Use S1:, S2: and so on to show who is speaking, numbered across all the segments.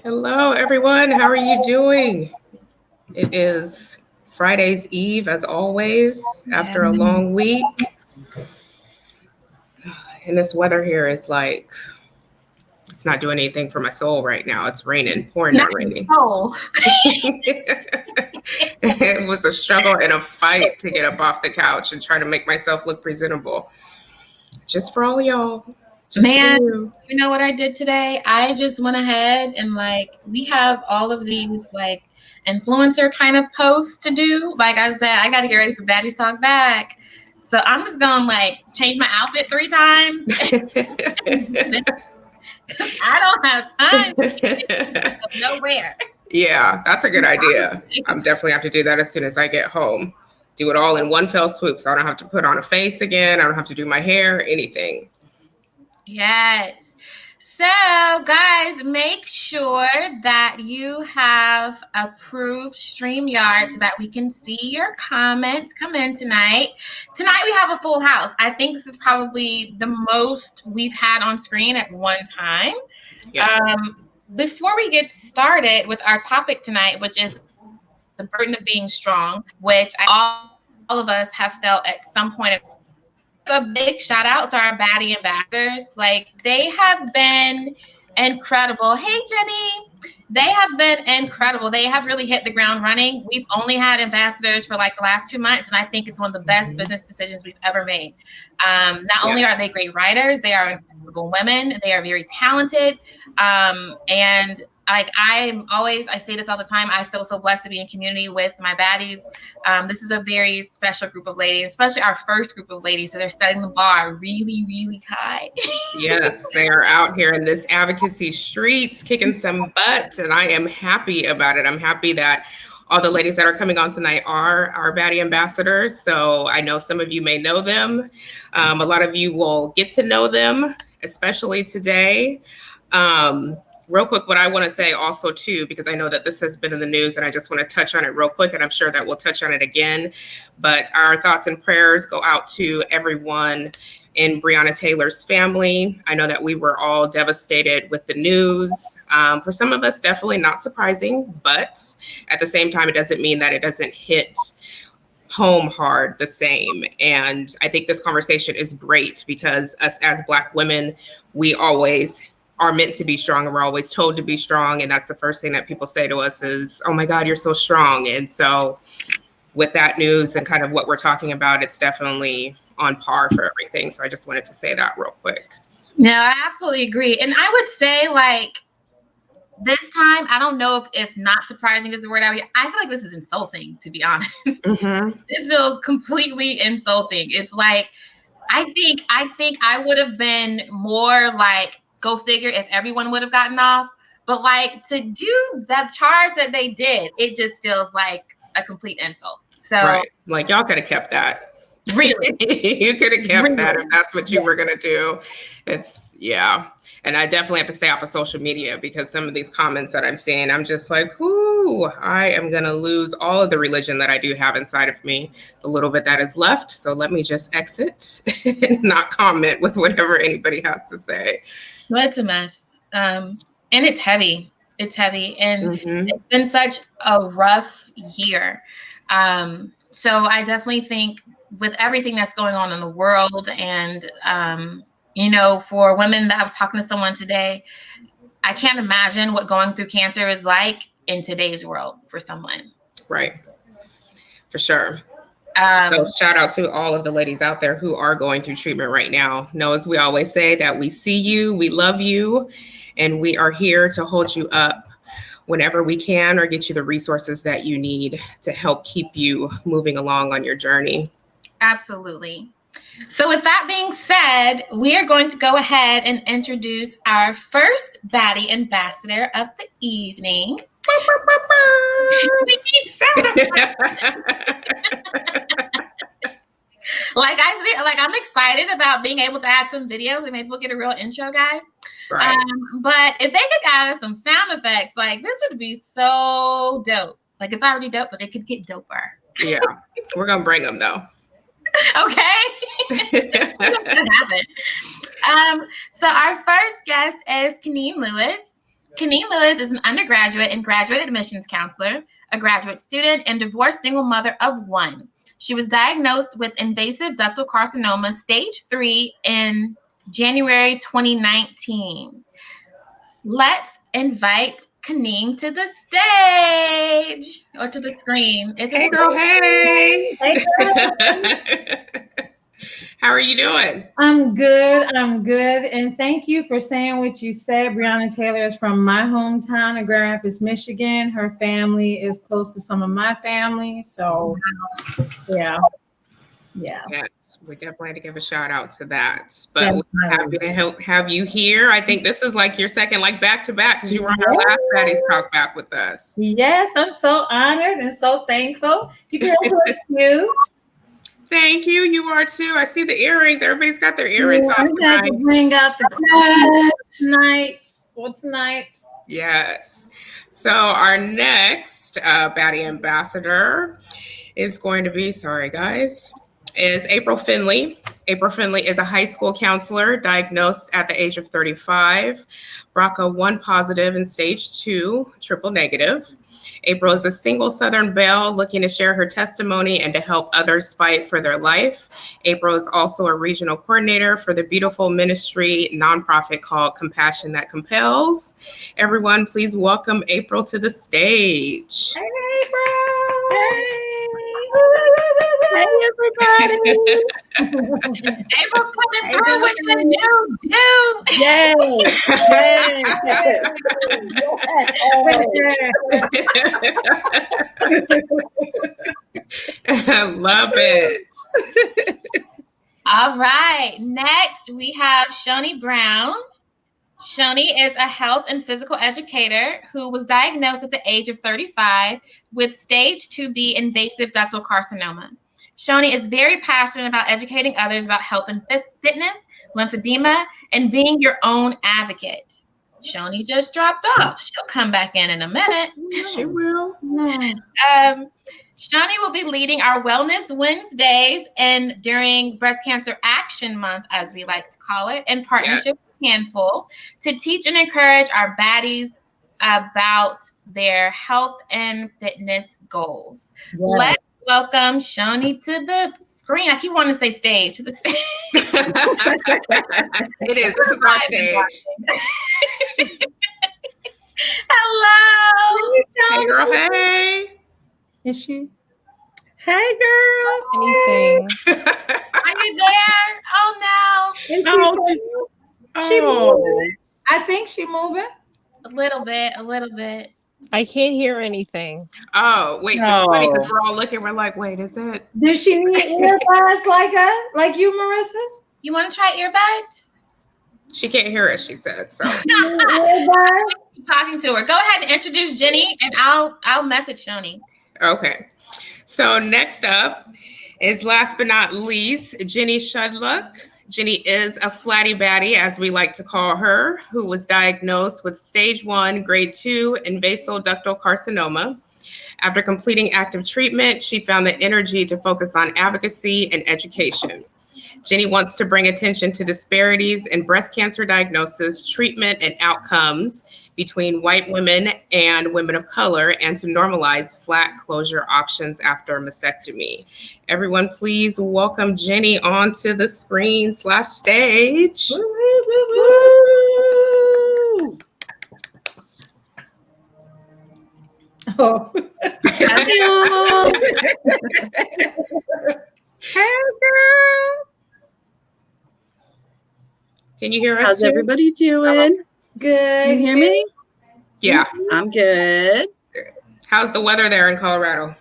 S1: Hello, everyone. How are you doing? It is Friday's Eve, as always,
S2: Yeah.
S1: after a long week. And this weather here is like, it's not doing anything for my soul right now. It's raining, pouring
S2: Not
S1: that raining.
S2: so.
S1: It was a struggle and a fight to get up off the couch and try to make myself look presentable. Just for all of y'all. Just for
S2: Man,
S1: you.
S2: you know what I did today? I just went ahead and we have all of these influencer kind of posts to do. Like I said, I got to get ready for Baddies Talk Back. So I'm just going to change my outfit 3 times. I don't have time to get nowhere.
S1: Yeah, that's a good idea. I'm definitely have to do that as soon as I get home. Do it all in one fell swoop so I don't have to put on a face again. I don't have to do my hair, anything.
S2: Yes. So, guys, make sure that you have approved StreamYard so that we can see your comments come in tonight. Tonight, we have a full house. I think this is probably the most we've had on screen at one time.
S1: Yes.
S2: Before we get started with our topic tonight, which is the burden of being strong, which all of us have felt at some point. A big shout out to our Baddie Ambassadors. They have been incredible. Hey, Ginny. They have been incredible. They have really hit the ground running. We've only had ambassadors for the last 2 months, and I think it's one of the best business decisions we've ever made. Not only are they great writers, they are incredible women. They are very talented. And I say this all the time. I feel so blessed to be in community with my baddies. This is a very special group of ladies, especially our first group of ladies. So they're setting the bar really, really high.
S1: Yes, they are out here in this advocacy streets kicking some butt, and I am happy about it. I'm happy that all the ladies that are coming on tonight are our Baddie Ambassadors. So I know some of you may know them. A lot of you will get to know them, especially today. Real quick, what I want to say also too, because I know that this has been in the news and I just want to touch on it real quick, and I'm sure that we'll touch on it again, but our thoughts and prayers go out to everyone in Breonna Taylor's family. I know that we were all devastated with the news. For some of us, definitely not surprising, but at the same time, it doesn't mean that it doesn't hit home hard the same. And I think this conversation is great because us as Black women, we always are meant to be strong, and we're always told to be strong. And that's the first thing that people say to us is, oh my God, you're so strong. And so with that news and kind of what we're talking about, it's definitely on par for everything. So I just wanted to say that real quick.
S2: No, I absolutely agree. And I would say this time, I don't know if not surprising is the word I feel like this is insulting, to be honest. Mm-hmm. This feels completely insulting. It's I think I would have been more go figure if everyone would have gotten off. But to do that charge that they did, it just feels like a complete insult. So
S1: right. Y'all could have kept that.
S2: Really?
S1: You could have kept that if that's what you were going to do. Yeah. And I definitely have to stay off of social media because some of these comments that I'm seeing, I'm just like, whoo, I am going to lose all of the religion that I do have inside of me, the little bit that is left. So let me just exit and not comment with whatever anybody has to say.
S2: Well, it's a mess. And it's heavy. It's heavy. And It's been such a rough year. So I definitely think with everything that's going on in the world and, for women, that I was talking to someone today, I can't imagine what going through cancer is like in today's world for someone.
S1: Right. For sure. So shout out to all of the ladies out there who are going through treatment right now. Know, as we always say, that we see you, we love you, and we are here to hold you up whenever we can or get you the resources that you need to help keep you moving along on your journey.
S2: Absolutely. So with that being said, we are going to go ahead and introduce our first Baddie Ambassador of the evening. We need sound effects. I'm excited about being able to add some videos and maybe we'll get a real intro, guys. Right. But if they could add some sound effects, this would be so dope. It's already dope, but it could get doper.
S1: Yeah, we're gonna bring them though.
S2: Okay. That's gonna happen. So our first guest is Keneene Lewis. Keneene Lewis is an undergraduate and graduate admissions counselor, a graduate student, and divorced single mother of 1. She was diagnosed with invasive ductal carcinoma stage 3 in January 2019. Let's invite Keneene to the stage or to the screen.
S1: Hey, girl. Hey.
S3: Hey, girl.
S1: How are you doing?
S3: I'm good. And thank you for saying what you said. Breonna Taylor is from my hometown of Grand Rapids, Michigan. Her family is close to some of my family. So, yeah.
S1: Yes, we definitely had to give a shout out to that. But we're happy to have you here. I think this is like your second, like back to back, because you were on our last Baddies Talk back with us.
S3: Yes, I'm so honored and so thankful. You guys look cute.
S1: Thank you. You are too. I see the earrings. Everybody's got their earrings on tonight.
S3: I bring out the class tonight.
S1: Yes. So our next Baddie Ambassador is going to be, sorry guys, is April Finley. April Finley is a high school counselor diagnosed at the age of 35, BRCA1 positive and stage 2, triple negative. April is a single Southern belle looking to share her testimony and to help others fight for their life. April is also a regional coordinator for the beautiful ministry nonprofit called Compassion That Compels. Everyone, please welcome April to the stage.
S3: Hey, April.
S4: Hey, everybody.
S2: April coming through with the new dude.
S4: Yay.
S1: I love it.
S2: All right. Next, we have Shoni Brown. Shoni is a health and physical educator who was diagnosed at the age of 35 with stage 2B invasive ductal carcinoma. Shoni is very passionate about educating others about health and fitness, lymphedema, and being your own advocate. Shoni just dropped off. She'll come back in a minute.
S1: She will.
S2: Shoni will be leading our Wellness Wednesdays and during Breast Cancer Action Month, as we like to call it, in partnership with Handful, to teach and encourage our baddies about their health and fitness goals.
S3: Yes.
S2: Let's welcome Shoni to the screen. I keep wanting to say stage, to the stage.
S1: It is. This is our stage.
S2: Hello.
S1: Hey, girl. Hey.
S3: Is she?
S4: Hey, girl.
S3: Anything?
S2: Are you there? Oh, no.
S3: She moving. I think she moving.
S2: A little bit.
S4: I can't hear anything.
S1: Oh, wait.
S4: No.
S1: It's funny because we're all looking. We're like, wait, is it?
S3: Does she need earbuds like us? Like you, Marissa?
S2: You want to try earbuds?
S1: She can't hear us, she said. So
S3: Earbuds?
S2: Talking to her. Go ahead and introduce Ginny, and I'll message Shoni.
S1: okay. So next up is last but not least, Ginny Shudlick. Ginny is a flatty baddie, as we like to call her, who was diagnosed with stage 1, grade 2 invasive ductal carcinoma. After completing active treatment, she found the energy to focus on advocacy and education. Ginny wants to bring attention to disparities in breast cancer diagnosis, treatment, and outcomes between white women and women of color, and to normalize flat closure options after mastectomy. Everyone, please welcome Ginny onto the screen/stage.
S4: Woo.
S3: Oh.
S2: Hello.
S1: Hey, girl. Can you hear us?
S5: How's
S1: too?
S5: everybody doing?
S3: Good.
S5: Can you hear me?
S1: Yeah.
S5: I'm good.
S1: How's the weather there in Colorado?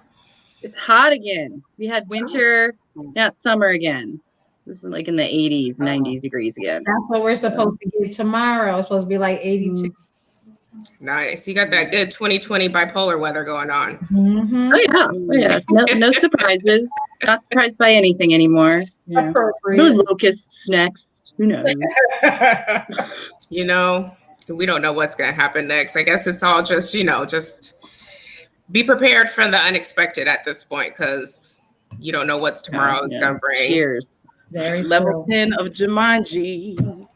S5: It's hot again. We had winter, now it's summer again. This is like in the 80s, 90s degrees again.
S3: That's what we're supposed to get tomorrow. It's supposed to be like 82.
S1: Nice. You got that good 2020 bipolar weather going on.
S3: Mm-hmm.
S5: Oh yeah. No surprises. Not surprised by anything anymore. Yeah.
S3: Appropriate.
S5: Really locusts next. Who knows?
S1: You know, we don't know what's going to happen next. I guess it's all just, just be prepared for the unexpected at this point, because you don't know what's tomorrow is going to bring.
S5: Cheers.
S3: Very
S4: Level
S3: true.
S4: 10 of Jumanji.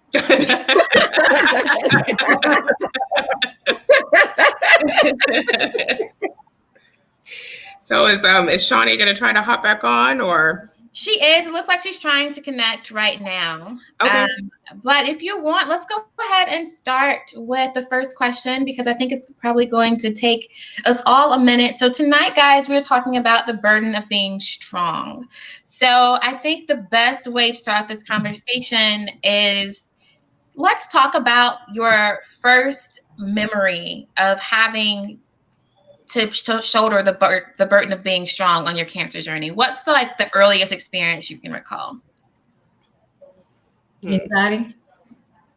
S1: So is Shoni gonna try to hop back on or?
S2: She is. It looks like she's trying to connect right now.
S1: Okay.
S2: But if you want, let's go ahead and start with the first question because I think it's probably going to take us all a minute. So tonight, guys, we're talking about the burden of being strong. So I think the best way to start this conversation is let's talk about your first memory of having to shoulder the burden of being strong on your cancer journey. What's the earliest experience you can recall?
S3: Anybody?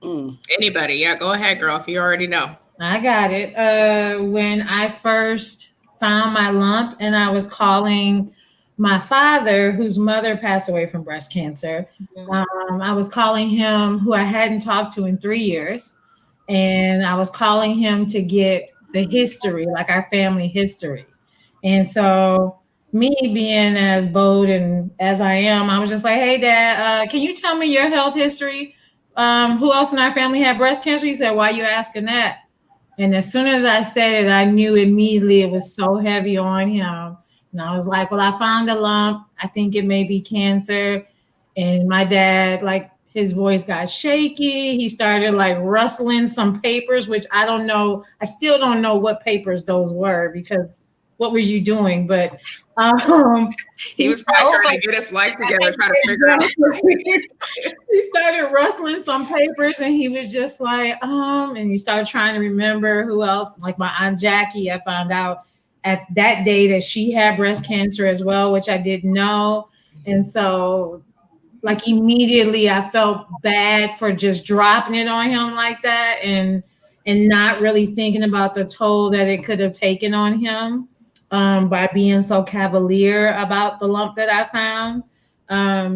S1: Anybody? Yeah, go ahead, girl. If you already know.
S3: I got it. When I first found my lump, and I was calling my father, whose mother passed away from breast cancer. I was calling him, who I hadn't talked to in 3 years, and I was calling him to get the history, like our family history. And so, me being as bold and as I am, I was just like, "Hey, Dad, can you tell me your health history? Who else in our family had breast cancer?" He said, "Why are you asking that?" And as soon as I said it, I knew immediately it was so heavy on him. And I was like, "Well, I found a lump. I think it may be cancer." And my dad, his voice got shaky. He started rustling some papers, which I don't know. I still don't know what papers those were because what were you doing? But
S1: he was probably trying to get his life together, trying to figure out.
S3: He started rustling some papers and he was just and he started trying to remember who else. Like my Aunt Jackie, I found out at that day that she had breast cancer as well, which I didn't know. And so immediately I felt bad for just dropping it on him like that and not really thinking about the toll that it could have taken on him by being so cavalier about the lump that I found.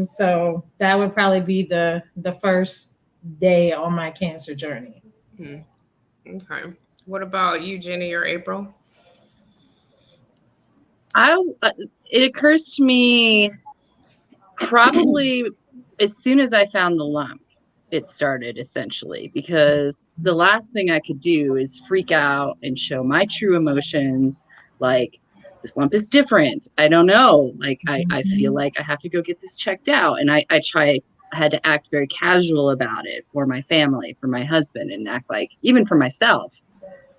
S3: So that would probably be the first day on my cancer journey.
S1: Okay. What about you, Ginny or April?
S5: It occurs to me probably as soon as I found the lump, it started essentially because the last thing I could do is freak out and show my true emotions. Like, this lump is different. I don't know. I feel like I have to go get this checked out. And I had to act very casual about it for my family, for my husband, and act like, even for myself,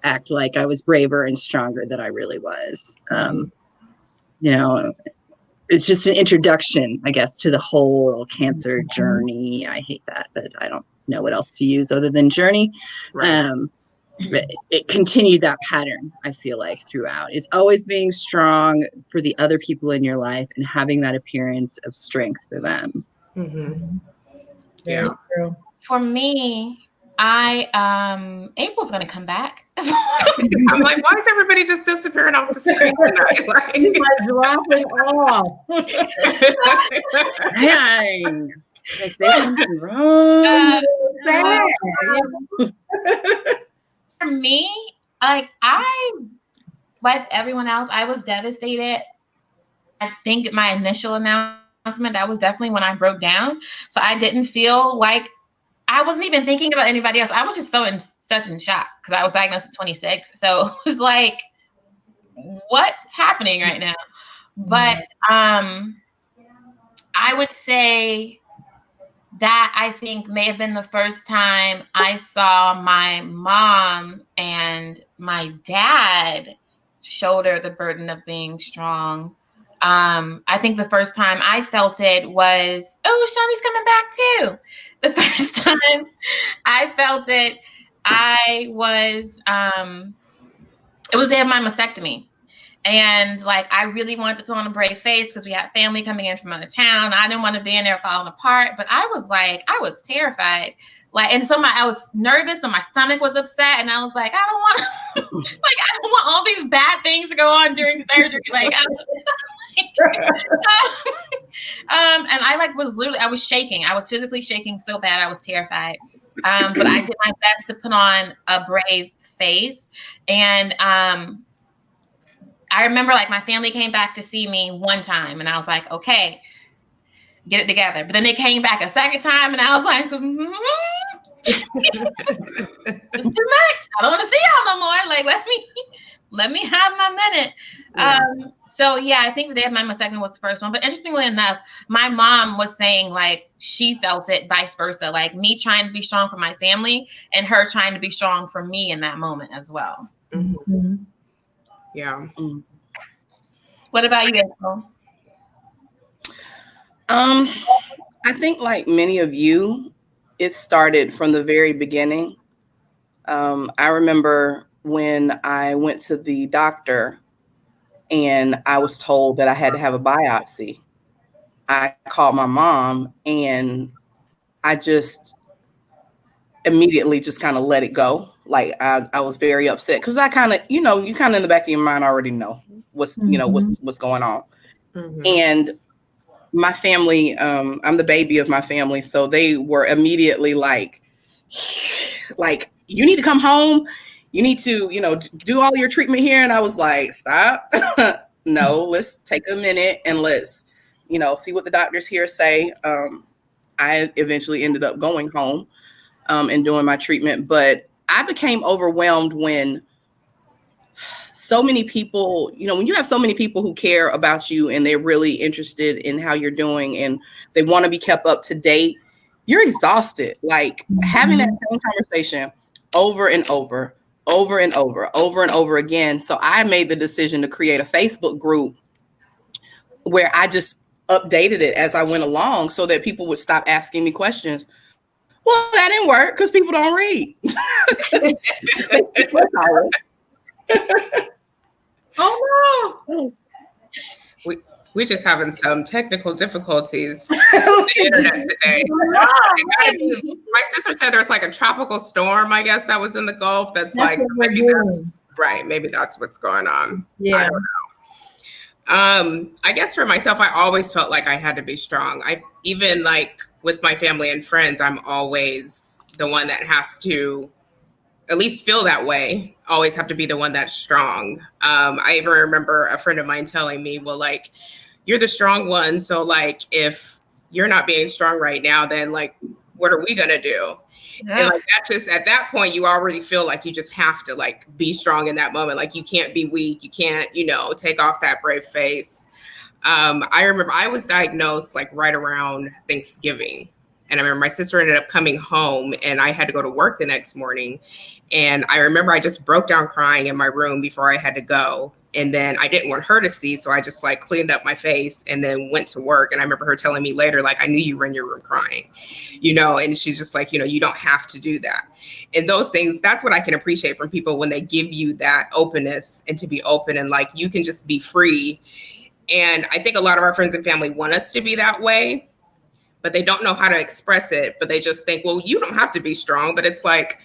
S5: act like I was braver and stronger than I really was. It's just an introduction, I guess, to the whole cancer journey. I hate that, but I don't know what else to use other than journey.
S1: Right.
S5: It continued that pattern, I feel like, throughout. It's always being strong for the other people in your life and having that appearance of strength for them.
S1: Mm-hmm.
S3: Yeah.
S2: For me, April's gonna come back.
S1: I'm like, why is everybody just disappearing off the screen tonight?
S3: He's dropping off.
S5: Dang. There's something wrong.
S2: For me, I like everyone else, I was devastated. I think my initial announcement, that was definitely when I broke down. So I didn't feel like I wasn't even thinking about anybody else. I was just such in shock because I was diagnosed at 26. So it was like, what's happening right now? But I would say that I think may have been the first time I saw my mom and my dad shoulder the burden of being strong. I think the first time I felt it was, oh, Shoni's coming back too. The first time I felt it, it was the day of my mastectomy. And I really wanted to put on a brave face because we had family coming in from out of town. I didn't want to be in there falling apart, but I was terrified. And so I was nervous and my stomach was upset. And I was like, I don't want, I don't want all these bad things to go on during surgery. And I was shaking. I was physically shaking so bad. I was terrified. But I did my best to put on a brave face. And, I remember my family came back to see me one time and I was like, okay, get it together. But then they came back a second time and I was like, It's too much. I don't want to see y'all no more. Like, let me have my minute.
S1: Yeah.
S2: So yeah, I think the day of my second was the first one. But interestingly enough, my mom was saying like she felt it vice versa, like me trying to be strong for my family and her trying to be strong for me in that moment as well.
S3: Mm-hmm.
S1: Yeah.
S2: What about you, April?
S6: I think like many of you, it started from the very beginning. I remember when I went to the doctor and I was told that I had to have a biopsy. I called my mom and I just immediately just kind of let it go. Like I was very upset because I kind of, you kind of in the back of your mind already know what's going on.
S1: Mm-hmm.
S6: And my family, I'm the baby of my family, so they were immediately like, you need to come home. You need to, do all your treatment here. And I was like, stop. No, let's take a minute and let's, see what the doctors here say. I eventually ended up going home and doing my treatment, but I became overwhelmed when so many people, when you have so many people who care about you and they're really interested in how you're doing and they want to be kept up to date, you're exhausted. Like having that same conversation over and over and over again. So I made the decision to create a Facebook group where I just updated it as I went along so that people would stop asking me questions. Well, that didn't work because people don't read.
S3: Oh no.
S1: We're just having some technical difficulties with the internet today. My sister said there's like a tropical storm, I guess, that was in the Gulf. That's like, so maybe that's right. Maybe that's what's going on.
S3: Yeah.
S1: I don't know. I guess for myself, I always felt like I had to be strong. Even like with my family and friends, I'm always the one that has to at least feel that way. Always have to be the one that's strong. I even remember a friend of mine telling me, well, like, you're the strong one. So like, if you're not being strong right now, then like, what are we going to do? Yeah. And like, that just, at that point, you already feel like you just have to like be strong in that moment. Like you can't be weak. You can't, take off that brave face. I remember I was diagnosed like right around Thanksgiving. And I remember my sister ended up coming home and I had to go to work the next morning. And I remember I just broke down crying in my room before I had to go. And then I didn't want her to see. So I just like cleaned up my face and then went to work. And I remember her telling me later, like, I knew you were in your room crying, and she's just like, you don't have to do that. And those things, that's what I can appreciate from people when they give you that openness and to be open and like, you can just be free. And I think a lot of our friends and family want us to be that way, but they don't know how to express it. But they just think, well, you don't have to be strong. But it's like,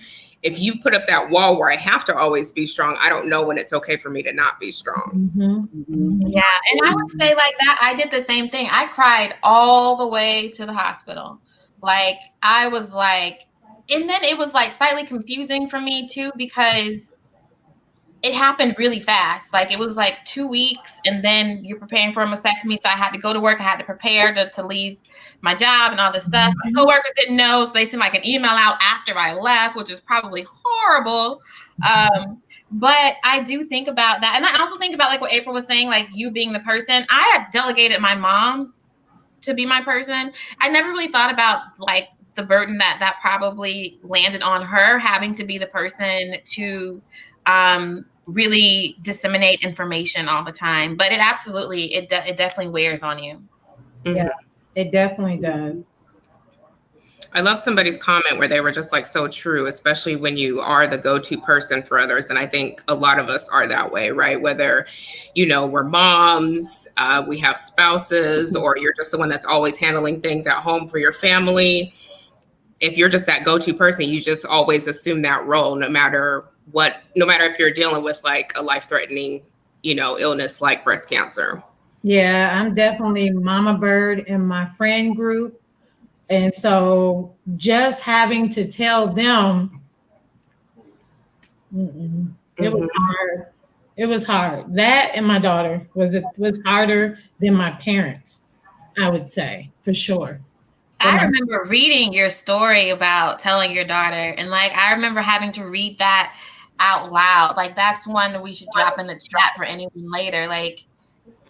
S1: if you put up that wall where I have to always be strong, I don't know when it's okay for me to not be strong.
S3: Mm-hmm.
S2: Yeah. And I would say like that, I did the same thing. I cried all the way to the hospital. Like I was like, and then it was like slightly confusing for me too, because it happened really fast. Like it was like 2 weeks and then you're preparing for a mastectomy. So I had to go to work. I had to prepare to leave my job and all this stuff. My coworkers didn't know. So they sent like an email out after I left, which is probably horrible. But I do think about that. And I also think about like what April was saying, like you being the person. I had delegated my mom to be my person. I never really thought about like the burden that probably landed on her, having to be the person to really disseminate information all the time. But it absolutely, it definitely wears on you.
S3: Yeah, it definitely does.
S1: I love somebody's comment where they were just like so true, especially when you are the go-to person for others. And I think a lot of us are that way, right? Whether, we're moms, we have spouses, or you're just the one that's always handling things at home for your family. If you're just that go-to person, you just always assume that role, no matter if you're dealing with like a life-threatening, illness like breast cancer.
S3: Yeah, I'm definitely Mama Bird in my friend group. And so just having to tell them, it was hard. It was hard. That and my daughter was harder than my parents, I would say, for sure.
S2: I remember reading your story about telling your daughter, and like I remember having to read that out loud. Like that's one that we should drop in the chat for anyone later. Like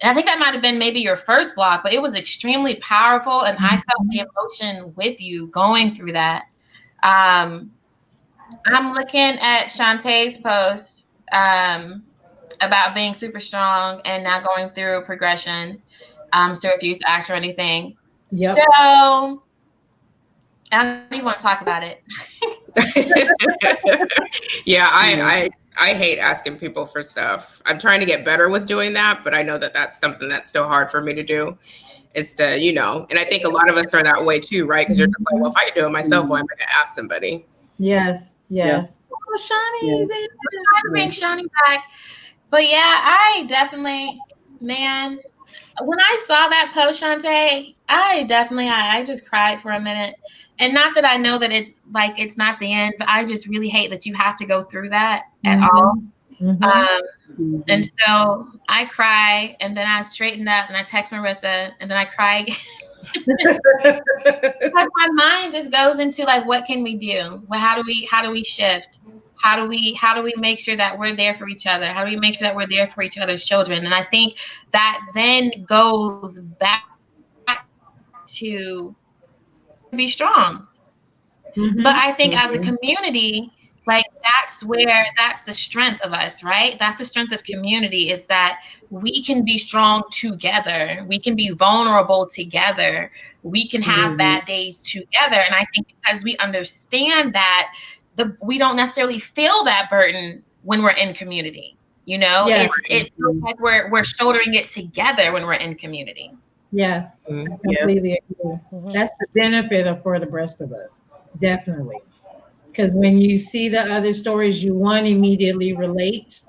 S2: I think that might have been maybe your first blog, but it was extremely powerful, and I felt the emotion with you going through that. I'm looking at Shantae's post about being super strong and now going through progression. So refuse to ask for anything.
S3: Yep.
S2: So I don't even want to talk about it.
S1: Yeah, I hate asking people for stuff. I'm trying to get better with doing that, but I know that that's something that's still hard for me to do. Is to, and I think a lot of us are that way too, right? Because you're just like, well, if I can do it myself, why am I going to ask somebody?
S3: Yes.
S6: Yeah.
S3: Oh, Shawnee's in.
S2: I'm trying to bring Shoni back. But yeah, I definitely, man, when I saw that post, Shantae, I just cried for a minute. And not that I know that it's not the end, but I just really hate that you have to go through that at all. And so I cry, and then I straighten up, and I text Marissa, and then I cry again. Because my mind just goes into like, what can we do? Well, how do we shift? How do we make sure that we're there for each other? How do we make sure that we're there for each other's children? And I think that then goes back to be strong. But I think as a community, like that's the strength of us, right? That's the strength of community, is that we can be strong together. We can be vulnerable together. We can have bad days together. And I think because we understand that, we don't necessarily feel that burden when we're in community.
S3: Yes.
S2: It feels like we're shouldering it together when we're in community.
S3: Yes, I completely agree. That's the benefit for the rest of us, definitely. Because when you see the other stories, you one immediately relate,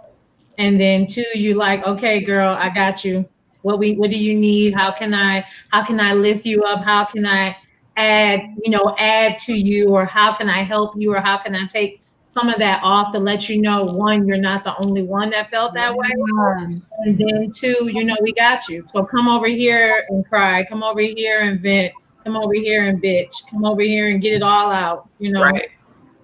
S3: and then two, you like, okay, girl, I got you. What do you need? How can I lift you up? How can I add to you, or how can I help you, or how can I take some of that off to let you know, one, you're not the only one that felt that way. And then two, we got you. So come over here and cry. Come over here and vent. Come over here and bitch. Come over here and get it all out.
S1: Right.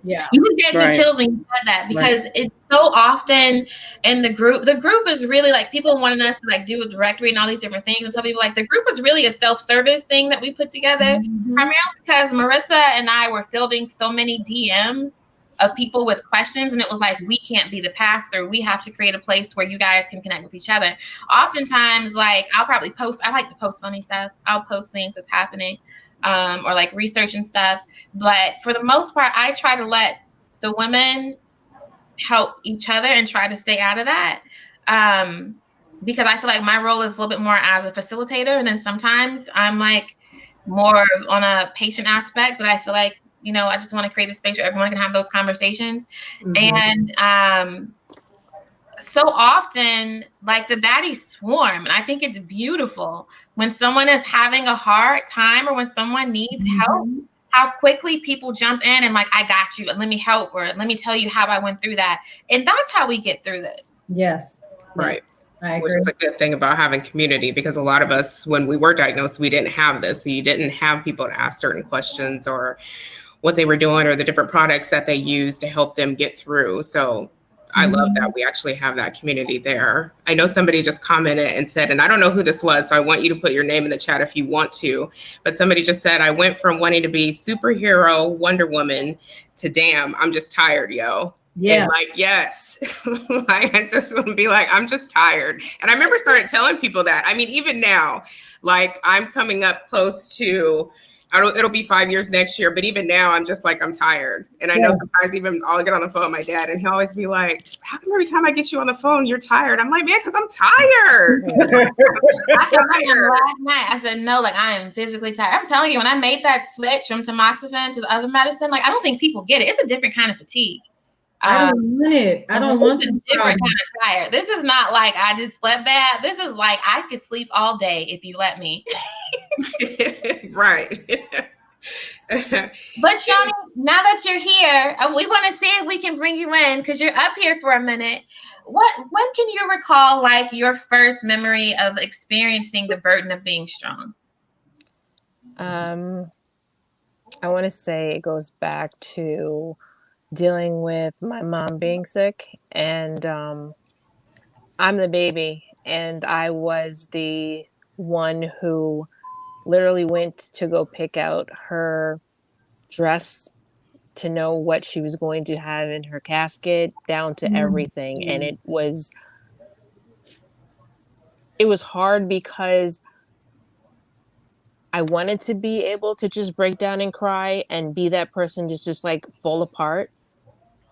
S3: Yeah.
S2: You just gave me chills when you said that, because it's so often in the group is really like people wanting us to like do a directory and all these different things, and tell people like the group is really a self-service thing that we put together, primarily because Marissa and I were fielding so many DMs of people with questions, and it was like, we can't be the pastor. We have to create a place where you guys can connect with each other. Oftentimes, like I like to post funny stuff. I'll post things that's happening. Or like research and stuff. But for the most part, I try to let the women help each other and try to stay out of that. Because I feel like my role is a little bit more as a facilitator. And then sometimes I'm like more on a patient aspect, but I feel like, I just want to create a space where everyone can have those conversations. And so often, like the baddies swarm, and I think it's beautiful when someone is having a hard time or when someone needs help, how quickly people jump in and like, I got you, let me help, or let me tell you how I went through that. And that's how we get through this.
S3: Yes.
S1: Right.
S3: I agree.
S1: Which is a good thing about having community, because a lot of us, when we were diagnosed, we didn't have this. So you didn't have people to ask certain questions or what they were doing or the different products that they use to help them get through. So I love that we actually have that community there. I know somebody just commented and said, and I don't know who this was, so I want you to put your name in the chat if you want to, but somebody just said, I went from wanting to be superhero Wonder Woman to damn, I'm just tired, yo. Yeah. And like, yes. Like, I just want to be like, I'm just tired. And I remember started telling people that. I mean, even now, like I'm coming up close to, it'll be 5 years next year, but even now I'm just like, I'm tired. And I know sometimes even I'll get on the phone with my dad and he'll always be like, how come every time I get you on the phone, you're tired? I'm like, man, because I'm tired.
S2: I told him last night, I said, no, like I am physically tired. I'm telling you, when I made that switch from tamoxifen to the other medicine, like I don't think people get it. It's a different kind of fatigue.
S3: I don't want it. I don't want
S2: a different kind of tired. This is not like I just slept bad. This is like I could sleep all day if you let me.
S1: Right.
S2: But Shoni, now that you're here, we want to see if we can bring you in because you're up here for a minute. When can you recall like your first memory of experiencing the burden of being strong?
S4: I want to say it goes back to dealing with my mom being sick, and I'm the baby, and I was the one who literally went to go pick out her dress to know what she was going to have in her casket, down to everything. And it was hard because I wanted to be able to just break down and cry and be that person just like fall apart,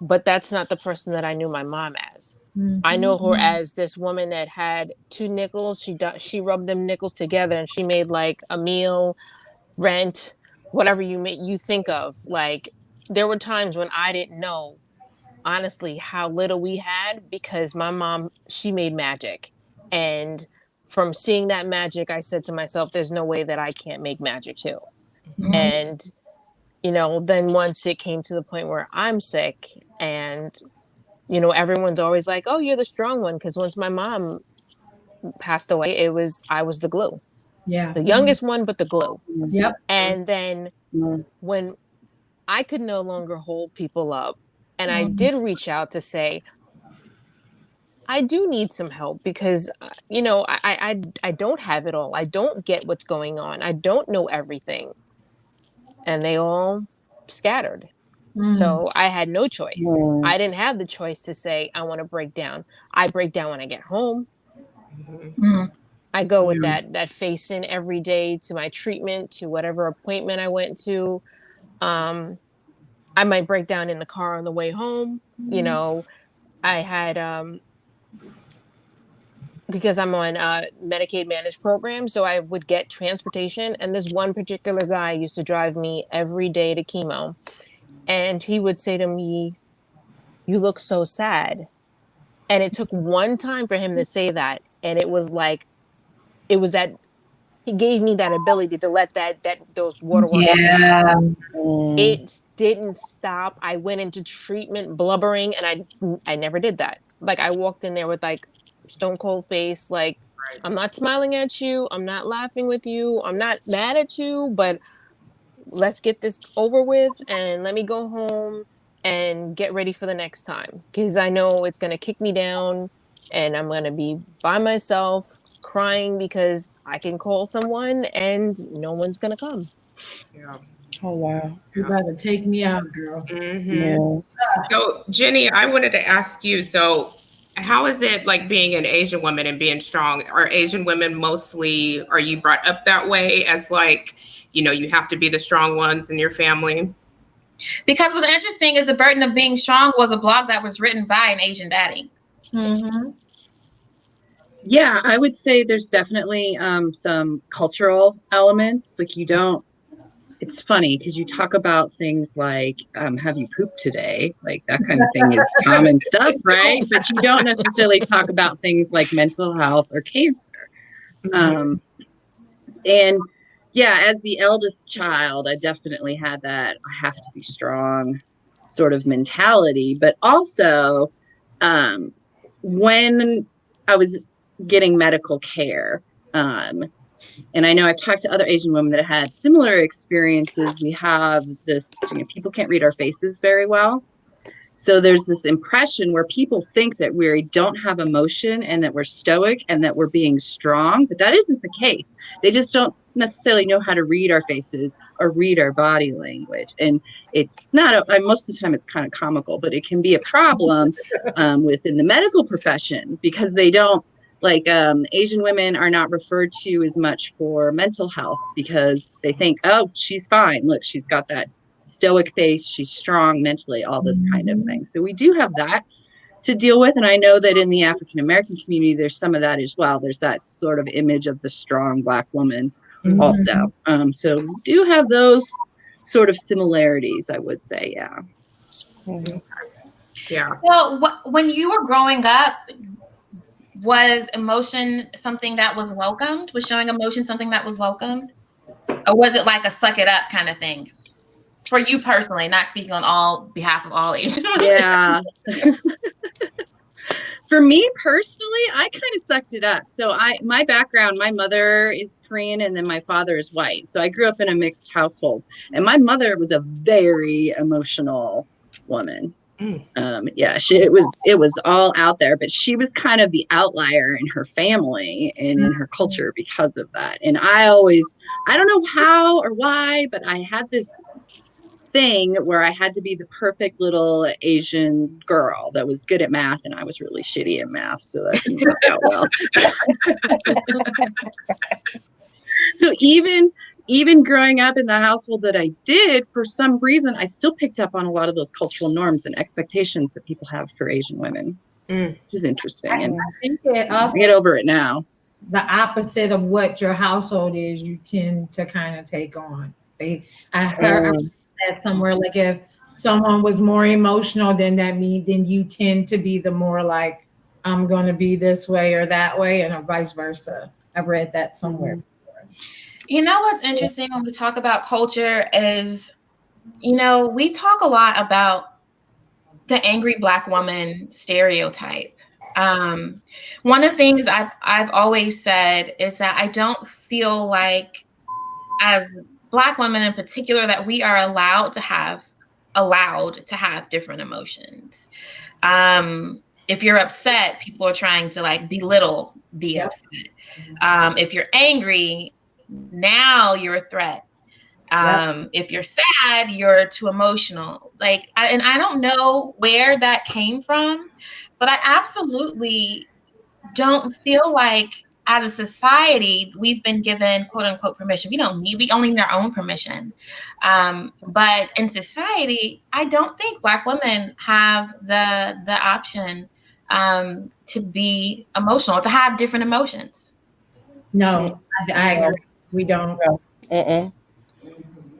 S4: but that's not the person that I knew my mom as. I know her as this woman that had 2 nickels. She rubbed them nickels together and she made like a meal, rent, whatever you think of. Like there were times when I didn't know honestly how little we had because my mom, she made magic. And from seeing that magic, I said to myself, there's no way that I can't make magic too. And, then once it came to the point where I'm sick and, everyone's always like, oh, you're the strong one. Because once my mom passed away, I was the glue,
S3: Yeah.
S4: the youngest one, but the glue.
S3: Yep.
S4: And then when I could no longer hold people up, and I did reach out to say, I do need some help because, I don't have it all. I don't get what's going on. I don't know everything. And they all scattered. So I had no choice. I didn't have the choice to say, I want to break down. I break down when I get home. I go with that face in every day to my treatment, to whatever appointment I went to. I might break down in the car on the way home. I had because I'm on a Medicaid managed program, so I would get transportation. And this one particular guy used to drive me every day to chemo. And he would say to me, you look so sad. And it took one time for him to say that. And it was that he gave me that ability to let those waterworks come out. It didn't stop. I went into treatment blubbering and I never did that. Like I walked in there with like stone cold face, like I'm not smiling at you, I'm not laughing with you, I'm not mad at you, but let's get this over with and let me go home and get ready for the next time because I know it's going to kick me down and I'm going to be by myself crying because I can call someone and no one's going to come.
S1: Yeah.
S6: Oh wow.
S3: You better take me out, girl.
S1: So, Ginny, I wanted to ask you, so how is it like being an Asian woman and being strong? Are Asian women mostly, are you brought up that way as like, you have to be the strong ones in your family?
S2: Because what's interesting is The Burden of Being Strong was a blog that was written by an Asian baddie.
S5: Yeah, I would say there's definitely some cultural elements. Like it's funny because you talk about things like, have you pooped today? Like that kind of thing is common stuff, right? But you don't necessarily talk about things like mental health or cancer. And yeah, as the eldest child, I definitely had that I have to be strong sort of mentality. But also when I was getting medical care, and I know I've talked to other Asian women that have had similar experiences. We have this, people can't read our faces very well. So there's this impression where people think that we don't have emotion and that we're stoic and that we're being strong, but that isn't the case. They just don't necessarily know how to read our faces or read our body language. And it's not, most of the time it's kind of comical, but it can be a problem within the medical profession because they don't, Asian women are not referred to as much for mental health because they think, oh, she's fine. Look, she's got that stoic face. She's strong mentally, all this kind of thing. So we do have that to deal with. And I know that in the African-American community, there's some of that as well. There's that sort of image of the strong Black woman also. So we do have those sort of similarities, I would say. Yeah.
S1: Yeah.
S2: Well, when you were growing up, was emotion something that was welcomed? Was showing emotion something that was welcomed? Or was it like a suck it up kind of thing? For you personally, not speaking on behalf of all Asian women.
S5: Yeah. For me personally, I kind of sucked it up. So my background, my mother is Korean and then my father is white. So I grew up in a mixed household, and my mother was a very emotional woman. Yeah, it was all out there, but she was kind of the outlier in her family and in her culture because of that. And I don't know how or why, but I had this thing where I had to be the perfect little Asian girl that was good at math, and I was really shitty at math, so that didn't work out well. So even growing up in the household that I did, for some reason, I still picked up on a lot of those cultural norms and expectations that people have for Asian women, which is interesting. And
S3: I think it also
S5: get over it now.
S3: The opposite of what your household is, you tend to kind of take on. I heard that somewhere, like if someone was more emotional than then you tend to be the more like, I'm going to be this way or that way, and vice versa. I read that somewhere.
S2: You know what's interesting when we talk about culture is, we talk a lot about the angry Black woman stereotype. One of the things I've always said is that I don't feel like, as Black women in particular, that we are allowed to have different emotions. If you're upset, people are trying to like belittle the upset. If you're angry, now you're a threat. If you're sad, you're too emotional. And I don't know where that came from, but I absolutely don't feel like as a society we've been given quote unquote permission. We only need our own permission. But in society, I don't think Black women have the option to be emotional, to have different emotions.
S3: No, I agree. We don't.
S6: I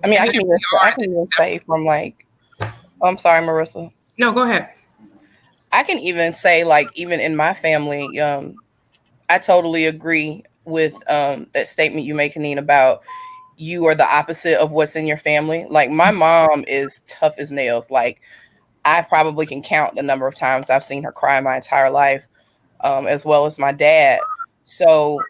S6: mean, I can even say from like, I'm sorry, Marissa.
S1: No, go ahead.
S6: I can even say, like, even in my family, I totally agree with that statement you make, Keneene, about you are the opposite of what's in your family. Like, my mom is tough as nails. Like, I probably can count the number of times I've seen her cry my entire life, as well as my dad. So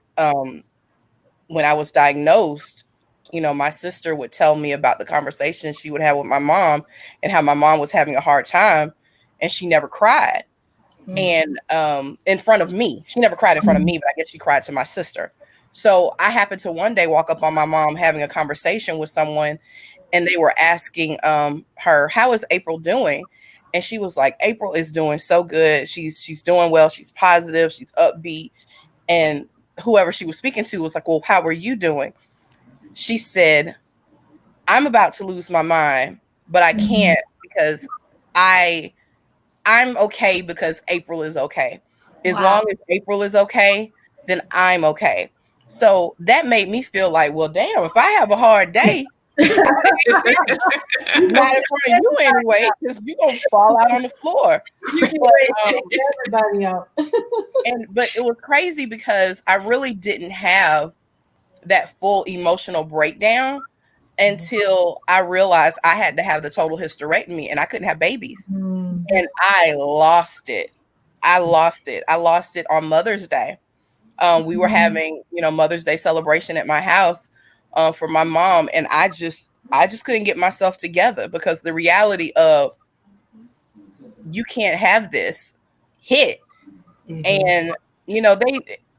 S6: when I was diagnosed, my sister would tell me about the conversations she would have with my mom and how my mom was having a hard time, and she never cried. And in front of me, she never cried in front of me, but I guess she cried to my sister. So I happened to one day walk up on my mom having a conversation with someone, and they were asking her, how is April doing? And she was like, April is doing so good. She's doing well. She's positive. She's upbeat. And whoever she was speaking to was like, well, how are you doing? She said, I'm about to lose my mind, but I can't because I'm okay because April is okay. As long as April is okay, then I'm okay. So that made me feel like, well, damn, if I have a hard day, not in front of you anyway, because you're going to fall out on the floor.
S3: Everybody out.
S6: But it was crazy because I really didn't have that full emotional breakdown until I realized I had to have the total hysterectomy and I couldn't have babies. And I lost it. I lost it on Mother's Day. We were having, Mother's Day celebration at my house for my mom. And I just couldn't get myself together because the reality of you can't have this hit. And,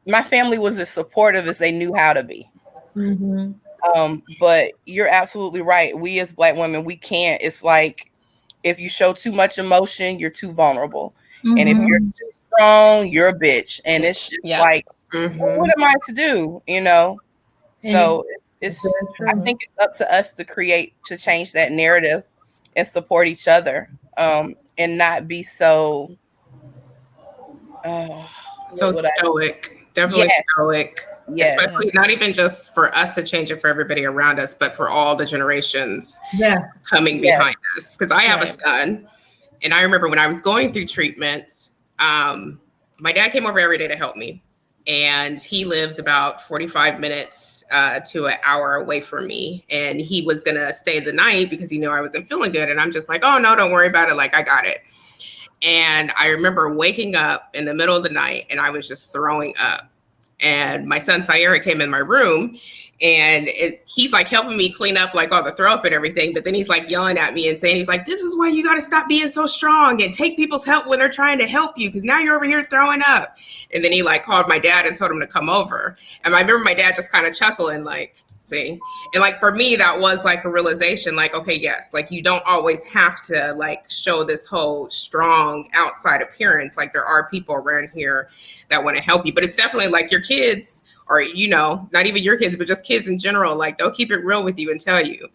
S6: my family was as supportive as they knew how to be. But you're absolutely right. We as Black women, we can't. It's like if you show too much emotion, you're too vulnerable. And if you're too strong, you're a bitch. And it's just like, what am I to do? So I think it's up to us to change that narrative and support each other, and not be so
S1: stoic. Definitely stoic. Especially not even just for us to change it for everybody around us, but for all the generations coming behind us. Because I have a son, and I remember when I was going through treatment, my dad came over every day to help me. And he lives about 45 minutes to an hour away from me. And he was going to stay the night because he knew I wasn't feeling good. And I'm just like, oh, no, don't worry about it. Like, I got it. And I remember waking up in the middle of the night and I was just throwing up. And my son Sayera came in my room and he's like helping me clean up like all the throw up and everything. But then he's like yelling at me and saying, he's like, this is why you got to stop being so strong and take people's help when they're trying to help you, because now you're over here throwing up. And then he like called my dad and told him to come over. And I remember my dad just kind of chuckling like, see. And like for me, that was like a realization, like, okay, yes, like you don't always have to like show this whole strong outside appearance. Like there are people around here that want to help you. But it's definitely like your kids, or, you know, not even your kids, but just kids in general, like they'll keep it real with you and tell you.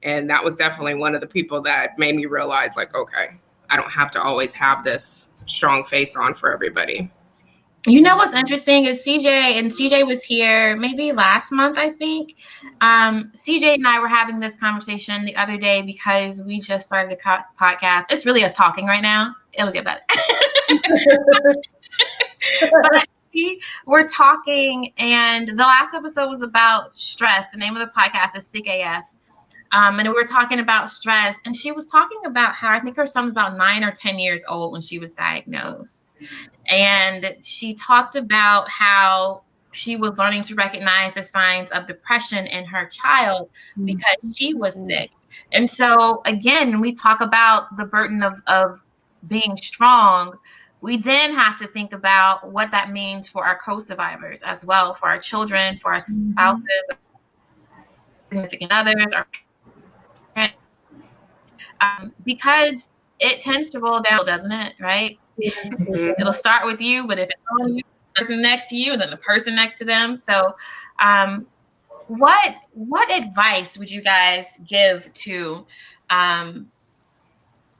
S1: And that was definitely one of the people that made me realize, like, okay, I don't have to always have this strong face on for everybody.
S2: You know what's interesting is CJ was here maybe last month, I think. CJ and I were having this conversation the other day because we just started a podcast. It's really us talking right now. It'll get better. But we're talking, and the last episode was about stress. The name of the podcast is Sick AF. And we were talking about stress, and she was talking about how I think her son was about 9 or 10 years old when she was diagnosed. And she talked about how she was learning to recognize the signs of depression in her child because she was sick. And so, again, when we talk about the burden of being strong, we then have to think about what that means for our co-survivors as well, for our children, for our spouses, significant others, our parents, because it tends to roll down, doesn't it? Right? It'll start with you, but if it's on you, the person next to you, then the person next to them. So, what advice would you guys give to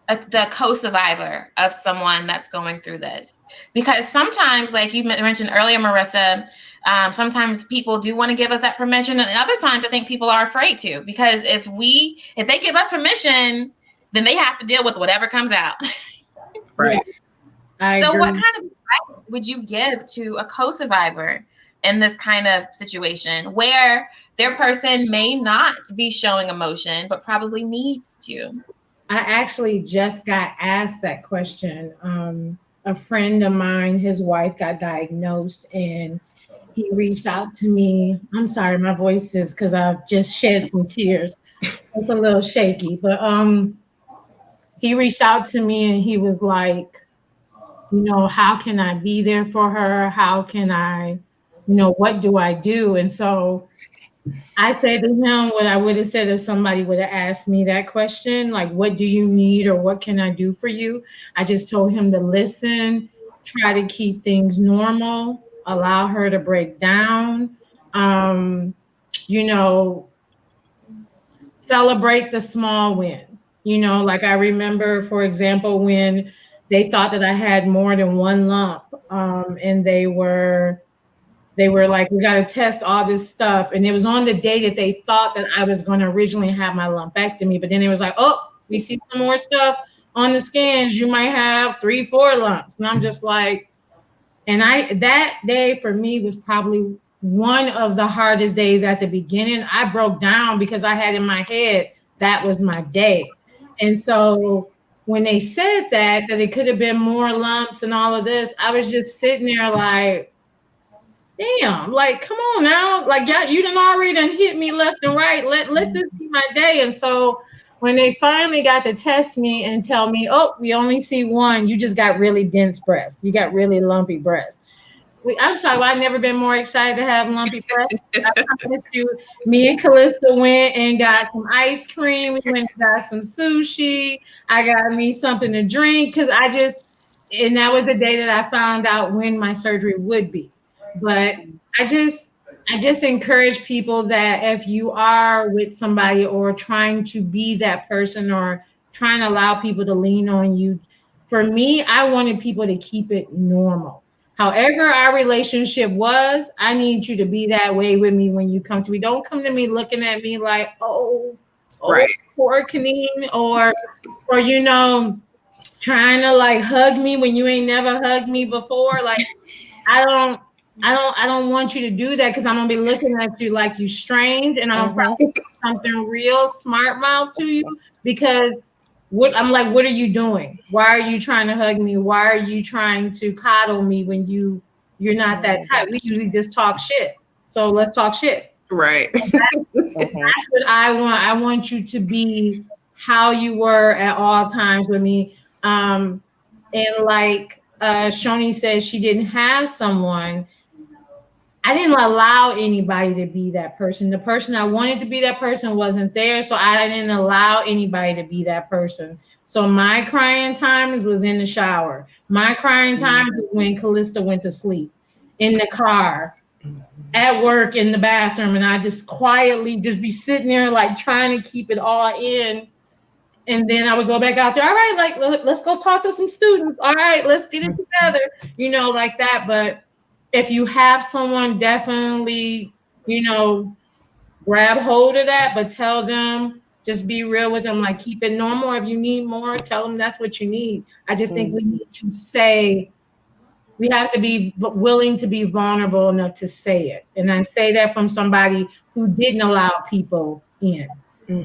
S2: the co-survivor of someone that's going through this? Because sometimes, like you mentioned earlier, Marissa, sometimes people do want to give us that permission, and other times I think people are afraid to, because if they give us permission, then they have to deal with whatever comes out.
S1: Right.
S2: So what kind of advice would you give to a co-survivor in this kind of situation where their person may not be showing emotion, but probably needs to?
S3: I actually just got asked that question. A friend of mine, his wife got diagnosed, and he reached out to me. I'm sorry, my voice is because I've just shed some tears. It's a little shaky, but he reached out to me and he was like, you know, how can I be there for her? How can I, you know, what do I do? And so I said to him what I would have said if somebody would have asked me that question, like, what do you need or what can I do for you? I just told him to listen, try to keep things normal, allow her to break down, you know, celebrate the small wins. You know, like I remember, for example, when they thought that I had more than one lump, and they were like, we got to test all this stuff. And it was on the day that they thought that I was going to originally have my lumpectomy. But then it was like, oh, we see some more stuff on the scans. You might have 3-4 lumps. And I'm just like, and that day for me was probably one of the hardest days at the beginning. I broke down because I had in my head, that was my day. And so when they said that it could have been more lumps and all of this, I was just sitting there like, damn, like, come on now. Like, yeah, you done already done hit me left and right. Let this be my day. And so when they finally got to test me and tell me, oh, we only see one, you just got really dense breasts. You got really lumpy breasts. I'm talking about, I've never been more excited to have lumpy breasts. I promise you, me and Callista went and got some ice cream. We went and got some sushi. I got me something to drink because and that was the day that I found out when my surgery would be. But I just encourage people that if you are with somebody or trying to be that person or trying to allow people to lean on you, for me, I wanted people to keep it normal. However our relationship was, I need you to be that way with me when you come to me. Don't come to me looking at me like, oh,
S1: right,
S3: poor Keneene, or you know, trying to like hug me when you ain't never hugged me before. Like, I don't want you to do that because I'm gonna be looking at you like you strange, and I'm probably something real smart mouth to you because I'm like, what are you doing? Why are you trying to hug me? Why are you trying to coddle me when you're not that type? We usually just talk shit. So let's talk shit.
S1: Right.
S3: That's what I want. I want you to be how you were at all times with me. And like Shoni said, she didn't have someone. I didn't allow anybody to be that person. The person I wanted to be that person wasn't there, so I didn't allow anybody to be that person. So my crying times was in the shower. My crying times was when Callista went to sleep, in the car, at work, in the bathroom, and I just quietly just be sitting there like trying to keep it all in. And then I would go back out there. All right, like let's go talk to some students. All right, let's get it together. Like that. But if you have someone, definitely, grab hold of that, but tell them, just be real with them, like keep it normal. If you need more, tell them that's what you need. I just think we need to say, we have to be willing to be vulnerable enough to say it. And I say that from somebody who didn't allow people in to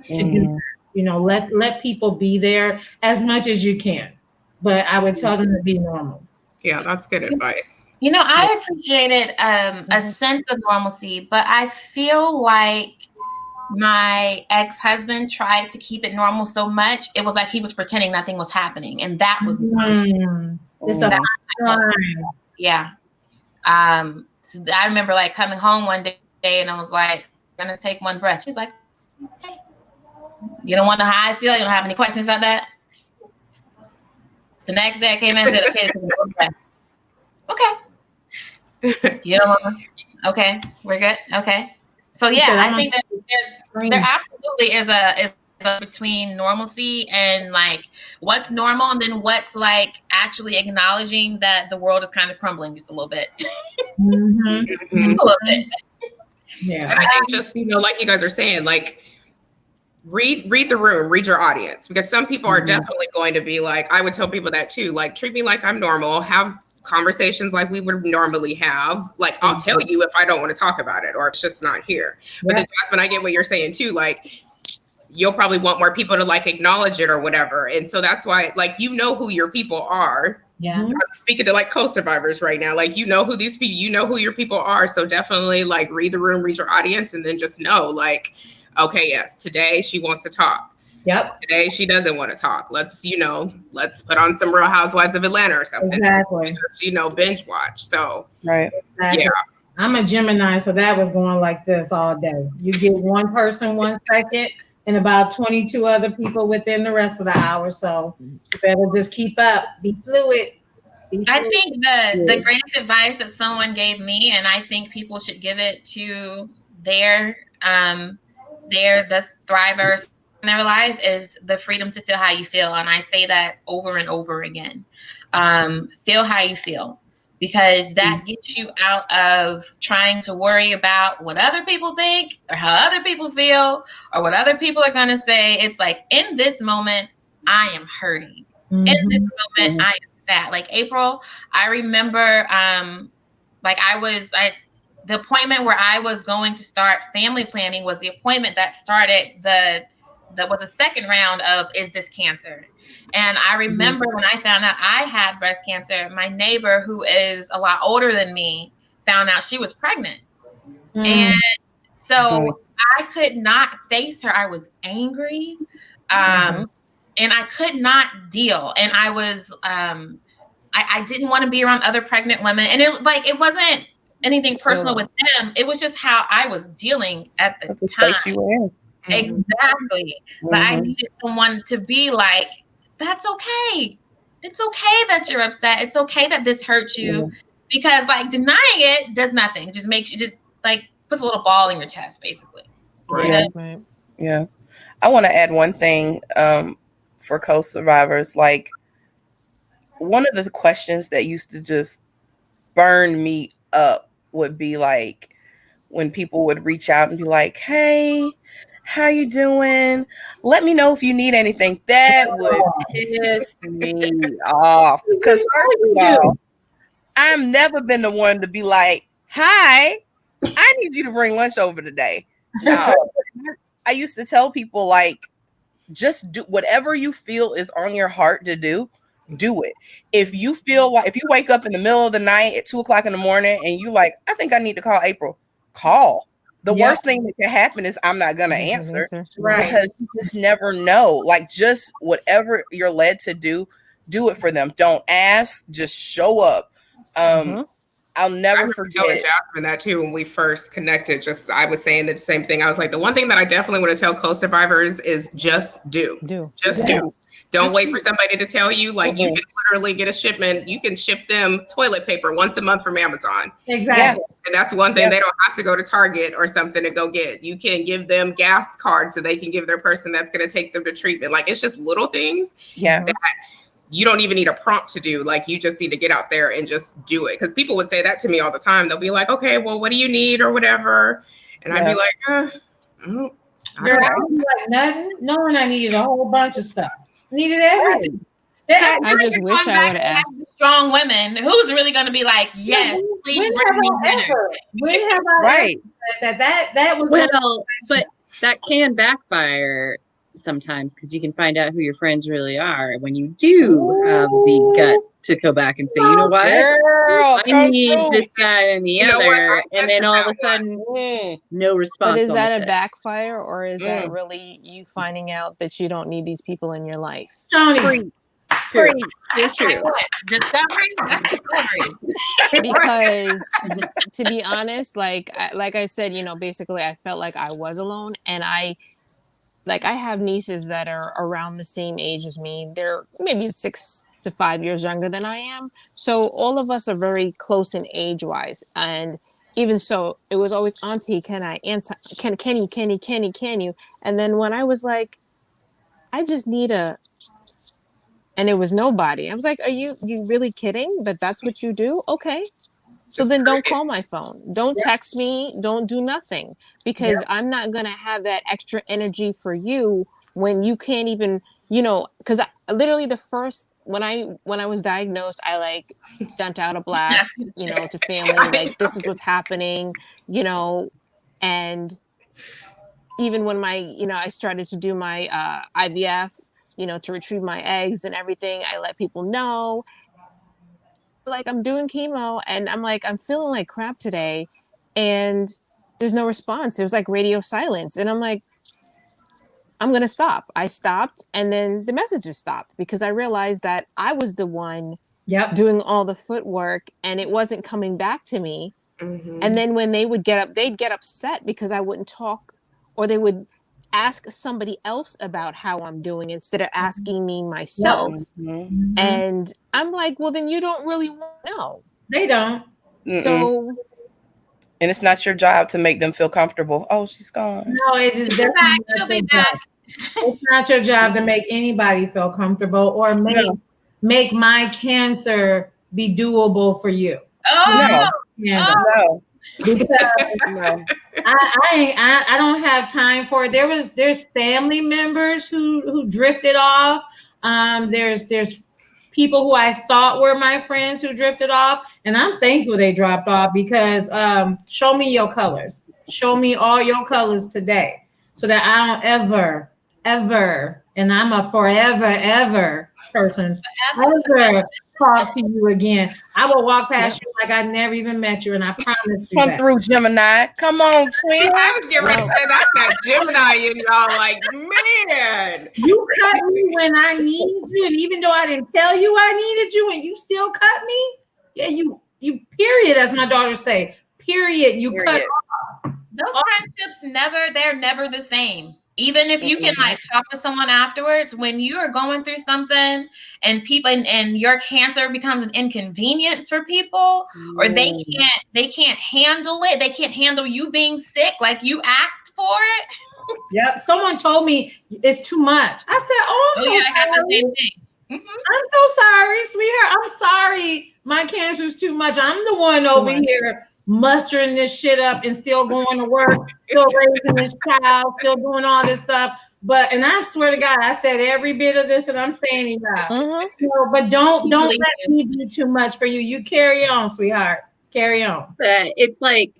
S3: do that. Let people be there as much as you can. But I would tell them to be normal.
S1: Yeah, that's good advice.
S2: I appreciated a sense of normalcy, but I feel like my ex-husband tried to keep it normal so much, it was like he was pretending nothing was happening, and that was yeah. So I remember like coming home one day, and I was like, "I'm gonna take one breath." She's like, "Okay. You don't want to know how I feel? You don't have any questions about that?" The next day I came in and said, "Okay, take one breath." Okay. You don't want to? Okay, we're good. Okay. So yeah, I think that there absolutely is a between normalcy and like what's normal, and then what's like actually acknowledging that the world is kind of crumbling just a little bit. Just a little bit.
S3: Yeah.
S1: And I think just, like you guys are saying, like read the room, read your audience, because some people are definitely going to be like, I would tell people that too, like treat me like I'm normal, have conversations like we would normally have. Like I'll tell you if I don't want to talk about it or it's just not here. But then Jasmine, I get what you're saying too. Like you'll probably want more people to like acknowledge it or whatever. And so that's why, like, who your people are.
S2: Yeah.
S1: I'm speaking to like co-survivors right now. Like, who these people, who your people are. So definitely like read the room, read your audience, and then just know like, okay, yes, today she wants to talk.
S3: Yep.
S1: Today she doesn't want to talk. Let's put on some Real Housewives of Atlanta or something.
S3: Exactly.
S1: Just, binge watch. So
S6: right.
S3: Exactly. Yeah. I'm a Gemini, so that was going like this all day. You get one person 1 second and about 22 other people within the rest of the hour. So you better just keep up. Be fluid.
S2: I think the greatest advice that someone gave me, and I think people should give it to the thrivers in their life, is the freedom to feel how you feel. And I say that over and over again. Feel how you feel, because that gets you out of trying to worry about what other people think or how other people feel or what other people are going to say. It's like, in this moment, I am hurting. In this moment, I am sad. Like April, I remember the appointment where I was going to start family planning was the appointment that started that was a second round of, is this cancer? And I remember when I found out I had breast cancer, my neighbor, who is a lot older than me, found out she was pregnant. And so I could not face her. I was angry. And I could not deal. And I was, I didn't want to be around other pregnant women. And it wasn't anything personal with them. It was just how I was dealing at the time.
S6: Place you were in.
S2: Exactly. But I needed someone to be like, that's okay. It's okay that you're upset. It's okay that this hurts you, because like denying it does nothing. It just makes you just like puts a little ball in your chest, basically.
S6: Right. Yeah. I want to add one thing for co-survivors. Like, one of the questions that used to just burn me up would be like when people would reach out and be like, hey, how you doing? Let me know if you need anything. That would piss me off. Because first of all, I've never been the one to be like, hi, I need you to bring lunch over today. No. I used to tell people like, just do whatever you feel is on your heart to do. Do it. If you feel like, if you wake up in the middle of the night at 2:00 in the morning and you like, I think I need to call April, call. The worst thing that can happen is I'm not gonna answer.
S3: Right.
S6: Because you just never know. Like, just whatever you're led to do it for them. Don't ask, just show up. I'll never forget.
S1: Telling Jasmine that too when we first connected. Just I was saying the same thing. I was like, the one thing that I definitely want to tell co-survivors is just do. Just do. Don't wait for somebody to tell you. Like, you can literally get a shipment. You can ship them toilet paper once a month from Amazon.
S3: Exactly.
S1: And that's one thing they don't have to go to Target or something to go get. You can give them gas cards so they can give their person that's going to take them to treatment. Like, it's just little things that you don't even need a prompt to do. Like, you just need to get out there and just do it. Because people would say that to me all the time. They'll be like, okay, well, what do you need or whatever? And I'd be like, I don't know.
S3: Like nothing, knowing I needed a whole bunch of stuff. Needed everything.
S4: I just wish I would have asked.
S2: Strong women. Who's really going to be like, yes, please bring me dinner?
S3: When have I that was
S5: well, but that can backfire sometimes, because you can find out who your friends really are when you do have the guts to go back and say, you know what,
S6: girl,
S5: I need this, that, and the other, and then all of a sudden, no response.
S4: But is that a backfire, or is that really you finding out that you don't need these people in your life?
S3: Shoni.
S5: Free.
S2: True. Discovery? That's discovery.
S4: Because to be honest, like I said, you know, basically I felt like I was alone, and I have nieces that are around the same age as me. They're maybe 6 to 5 years younger than I am. So all of us are very close in age-wise. And even so, it was always, Auntie, can you? And then when I was like, I just need and it was nobody. I was like, are you really kidding that that's what you do? Okay. So then don't call my phone. Don't text me. Don't do nothing, because I'm not going to have that extra energy for you when you can't even, you know, because literally the first, when I was diagnosed, I like sent out a blast, you know, to family, like, this is what's happening, you know, and even when I started to do my IVF, you know, to retrieve my eggs and everything, I let people know. Like, I'm doing chemo and I'm like, I'm feeling like crap today, and there's no response. It was like radio silence, and I'm like, I'm gonna stop. I stopped, and then the messages stopped, because I realized that I was the one doing all the footwork and it wasn't coming back to me. And then when they would get up, they'd get upset because I wouldn't talk, or they would ask somebody else about how I'm doing instead of asking me myself. And I'm like, well, then you don't really want to know.
S3: They don't.
S4: So,
S6: and it's not your job to make them feel comfortable. Oh, she's gone.
S3: No, it is definitely
S2: She'll be back.
S3: It's not your job to make anybody feel comfortable or make my cancer be doable for you.
S2: Oh,
S6: no.
S3: Because I don't have time for it. There's family members who drifted off. There's people who I thought were my friends who drifted off, and I'm thankful they dropped off, because show me your colors. Show me all your colors today, so that I don't ever, and I'm a forever person, ever talk to you again. I will walk past you like I never even met you, and I promise you.
S6: Come through, Gemini. Come on, twin.
S1: I was getting ready to say that's that Gemini in y'all. Like, man,
S3: you cut me when I need you, and even though I didn't tell you I needed you, and you still cut me. Yeah, you period, as my daughters say. Period. You cut off.
S2: Those friendships they're never the same. Even if you can like talk to someone afterwards, when you are going through something and people and your cancer becomes an inconvenience for people, or they can't handle it. They can't handle you being sick like you asked for it.
S3: Yep. Someone told me it's too much. I said,
S2: I got the same thing.
S3: I'm so sorry, sweetheart. I'm sorry. My cancer's too much. I'm the one over here mustering this shit up and still going to work, still raising this child, still doing all this stuff. And I swear to God, I said every bit of this, and I'm saying it now. But don't let me do too much for you. You carry on, sweetheart. Carry on.
S5: It's like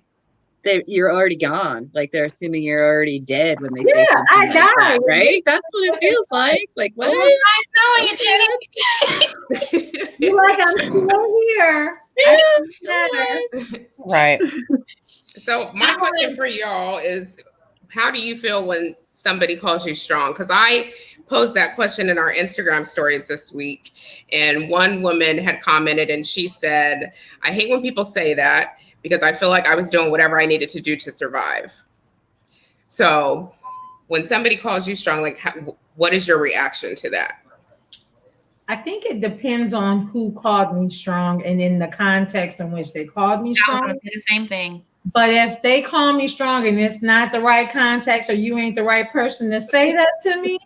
S5: you're already gone. Like they're assuming you're already dead when they say
S3: Yeah,
S5: something
S3: I
S5: like that,
S3: died.
S5: right? That's what it feels like. Like
S2: Well,
S5: what?
S2: nice knowing you, Ginny.
S3: You're like, I'm still here. I still matter.
S6: Right.
S1: So my question for y'all is, how do you feel when somebody calls you strong? Because I posed that question in our Instagram stories this week, and one woman had commented and she said, I hate when people say that because I feel like I was doing whatever I needed to do to survive. So when somebody calls you strong, like what is your reaction to that?
S3: I think it depends on who called me strong and in the context in which they called me
S2: I was
S3: strong.
S2: gonna say the same thing.
S3: But if they call me strong and it's not the right context or you ain't the right person to say that to me,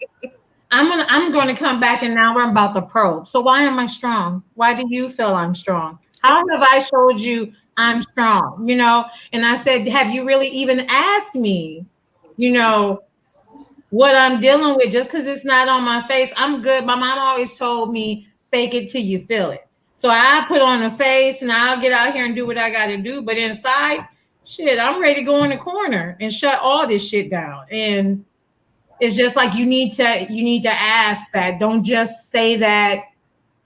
S3: I'm gonna come back and now we're about to probe. So why am I strong? Why do you feel I'm strong? How have I showed you I'm strong? You know, and I said, have you really even asked me, you know, what I'm dealing with? Just because it's not on my face, I'm good. My mom always told me, fake it till you feel it. So I put on a face and I'll get out here and do what I got to do. But inside, shit, I'm ready to go in the corner and shut all this shit down. And it's just like you need to ask that. Don't just say that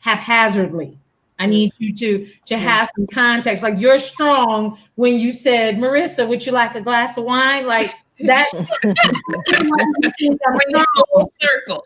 S3: haphazardly. I need you to have some context. Like you're strong when you said, Marissa, would you like a glass of wine? Like that.
S2: Full circle.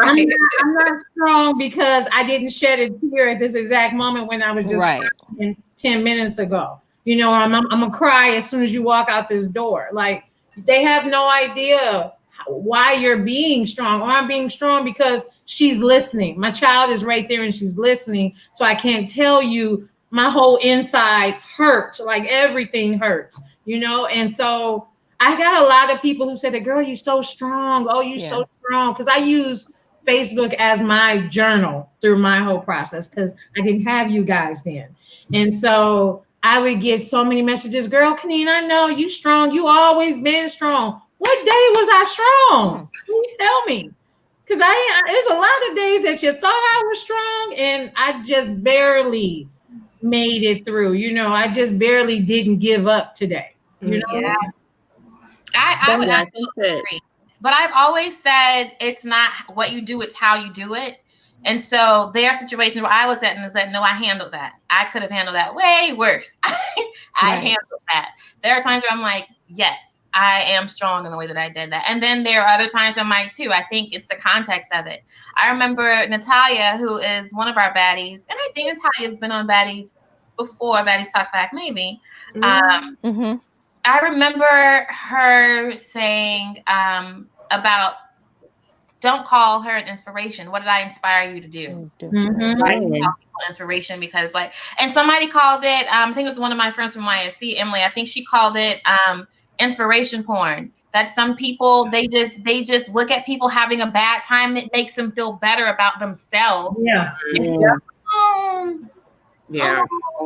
S1: Right.
S3: I'm not strong because I didn't shed a tear at this exact moment when I was just crying 10 minutes ago. You know, I'm gonna cry as soon as you walk out this door. Like they have no idea why you're being strong. Or I'm being strong because she's listening. My child is right there and she's listening. So I can't tell you my whole insides hurt. Like everything hurts, you know? And so I got a lot of people who said, girl, you're so strong. Oh, you're so strong. Because I use Facebook as my journal through my whole process because I didn't have you guys then. And so I would get so many messages, girl, Keneene, I know you strong. You always been strong. What day was I strong? Please tell me. Because there's a lot of days that you thought I was strong and I just barely made it through. You know, I just barely didn't give up today. You know?
S2: Yeah. I would absolutely agree. But I've always said it's not what you do, it's how you do it. And so there are situations where I looked at and said, no, I handled that. I could have handled that way worse. I handled that. There are times where I'm like, yes, I am strong in the way that I did that. And then there are other times I'm like, too. I think it's the context of it. I remember Natalia, who is one of our baddies, and I think Natalia's been on Baddies before, Baddies Talk Back, maybe. I remember her saying about don't call her an inspiration. What did I inspire you to do? Like, inspiration because and somebody called it, I think it was one of my friends from YSC, Emily, I think she called it inspiration porn. That some people, they just look at people having a bad time and it makes them feel better about themselves. Oh,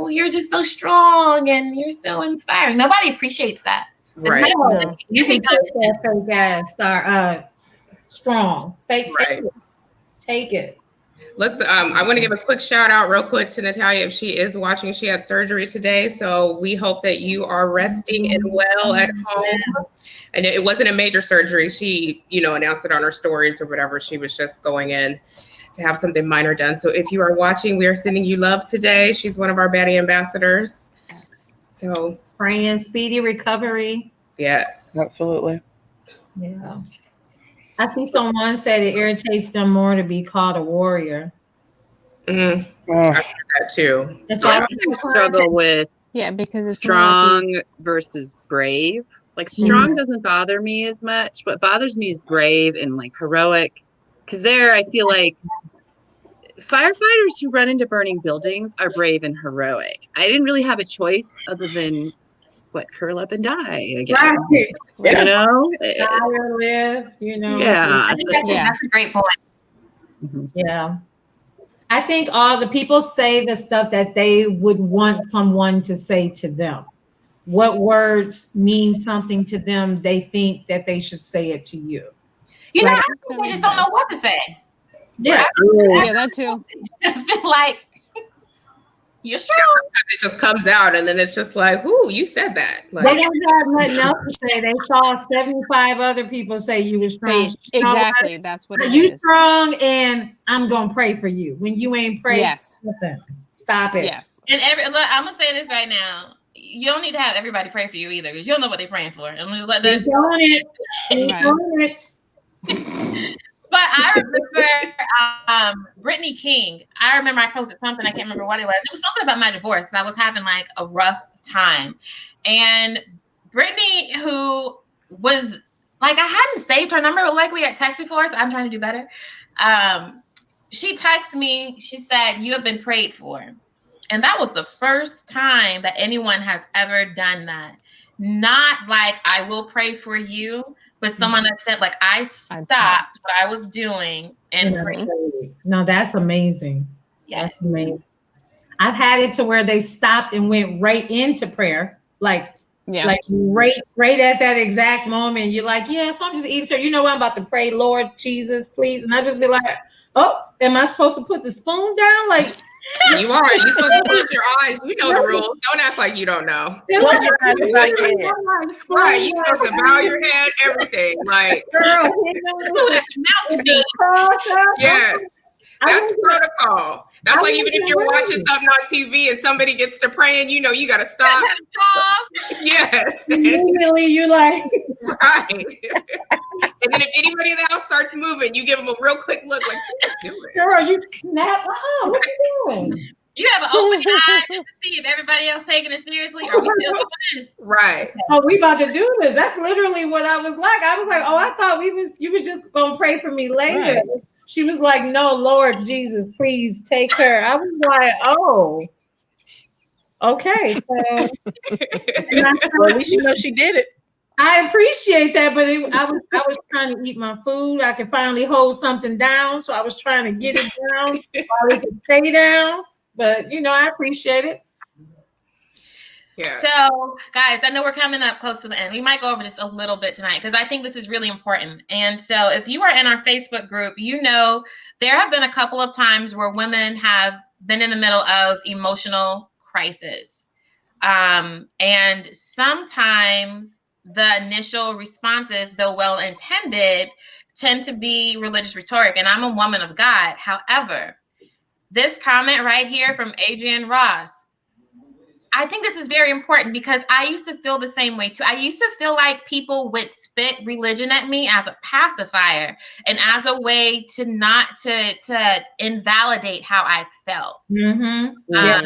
S2: you're just so strong and you're so inspiring. Nobody appreciates that.
S1: Right.
S3: You can take that fake ass strong. Fake take it.
S1: Let's I want to give a quick shout out real quick to Natalia if she is watching. She had surgery today, so we hope that you are resting and well at home. And it wasn't a major surgery. She, announced it on her stories or whatever. She was just going in to have something minor done. So if you are watching, we are sending you love today. She's one of our Baddie ambassadors. Yes. So
S3: praying speedy recovery.
S1: Yes.
S6: Absolutely.
S3: Yeah. I see someone said it irritates them more to be called a warrior.
S1: I've heard that too.
S5: I struggle with
S4: because it's
S5: strong versus brave. Like strong doesn't bother me as much. What bothers me is brave and like heroic. Because there I feel like firefighters who run into burning buildings are brave and heroic. I didn't really have a choice other than curl up and die again.
S3: Right.
S5: You know?
S3: Live,
S2: Yeah. I think that's a great point.
S3: Yeah. I think all the people say the stuff that they would want someone to say to them. What words mean something to them, they think that they should say it to you.
S2: I think they just don't know what to say.
S3: Yeah.
S4: Yeah, that too.
S2: It's been like, You're strong.
S1: It just comes out, and then it's just like, "Ooh, you said that."
S3: They
S1: Like,
S3: don't have nothing else to say. They saw 75 other people say you were strong.
S4: Exactly. That's what it
S3: You
S4: is.
S3: strong, and I'm gonna pray for you. When you ain't prayed,
S4: Yes.
S3: nothing. Stop it.
S4: Yes.
S2: And I'm gonna say this right now. You don't need to have everybody pray for you either, because you don't know what they're praying for. I'm just let that.
S3: Doing it.
S4: Right.
S3: Doing it.
S2: But I remember Brittany King. I remember I posted something. I can't remember what it was. It was something about my divorce, because I was having like a rough time. And Brittany, who was like, I hadn't saved her number, but like we had texted before, so I'm trying to do better. She texted me. She said, "You have been prayed for." And that was the first time that anyone has ever done that. Not like, "I will pray for you," but someone that said, like, "I stopped what I was doing and prayed."
S3: No, that's amazing.
S2: Yes.
S3: That's amazing. I've had it to where they stopped and went right into prayer. Like right at that exact moment. You're like, "Yeah, so I'm just eating. So you know what? I'm about to pray, Lord Jesus, please." And I just be like, "Oh, am I supposed to put the spoon down?" Like,
S1: you are. You're supposed to close your eyes. You know the rules. Don't act like you don't know.
S6: Close your eyes if I can.
S1: Right. You're supposed to bow your head, everything. Like,
S3: girl,
S1: yes. That's protocol. That's like, even if you're watching something on TV and somebody gets to praying, you know, you got to stop. Yes.
S3: Immediately, you're like,
S1: right. And then if anybody in the house starts moving, you give them a real quick look, like, "What are you doing?"
S3: Girl, you snap. What you doing?
S2: You have an open eye just to see if everybody else taking it seriously, or we still doing this.
S1: Right.
S3: Oh, we about to do this. That's literally what I was like. I was like, "Oh, I thought you was just gonna pray for me later."
S4: Right.
S3: She was like, "No, Lord Jesus, please take her." I was like, "Oh, okay." So,
S6: Well, at least you know she did it.
S3: I appreciate that, but I was trying to eat my food. I could finally hold something down, so I was trying to get it down while it could stay down. But I appreciate it.
S1: Yeah.
S2: So, guys, I know we're coming up close to the end. We might go over just a little bit tonight, because I think this is really important. And so, if you are in our Facebook group, there have been a couple of times where women have been in the middle of emotional crisis. And sometimes the initial responses, though well-intended, tend to be religious rhetoric. And I'm a woman of God. However, this comment right here from Adrienne Ross, I think this is very important, because I used to feel the same way too. I used to feel like people would spit religion at me as a pacifier and as a way to not to invalidate how I felt.
S3: Mm-hmm. Yeah.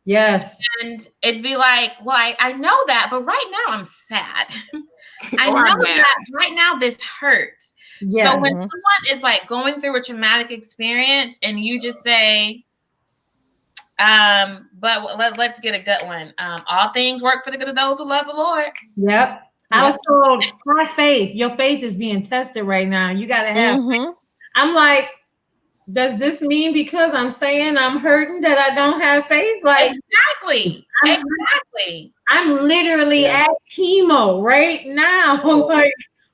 S3: Yes.
S2: And it'd be like, "Well, I know that, but right now I'm sad. I know that right now this hurts." Yeah. So when someone is like going through a traumatic experience and you just say, but let's get a good one. All things work for the good of those who love the Lord.
S3: Yep. I was told, have faith. Your faith is being tested right now. You got to have faith. I'm like, does this mean because I'm saying I'm hurting that I don't have faith? Like,
S2: exactly.
S3: I'm literally at chemo right now. Like,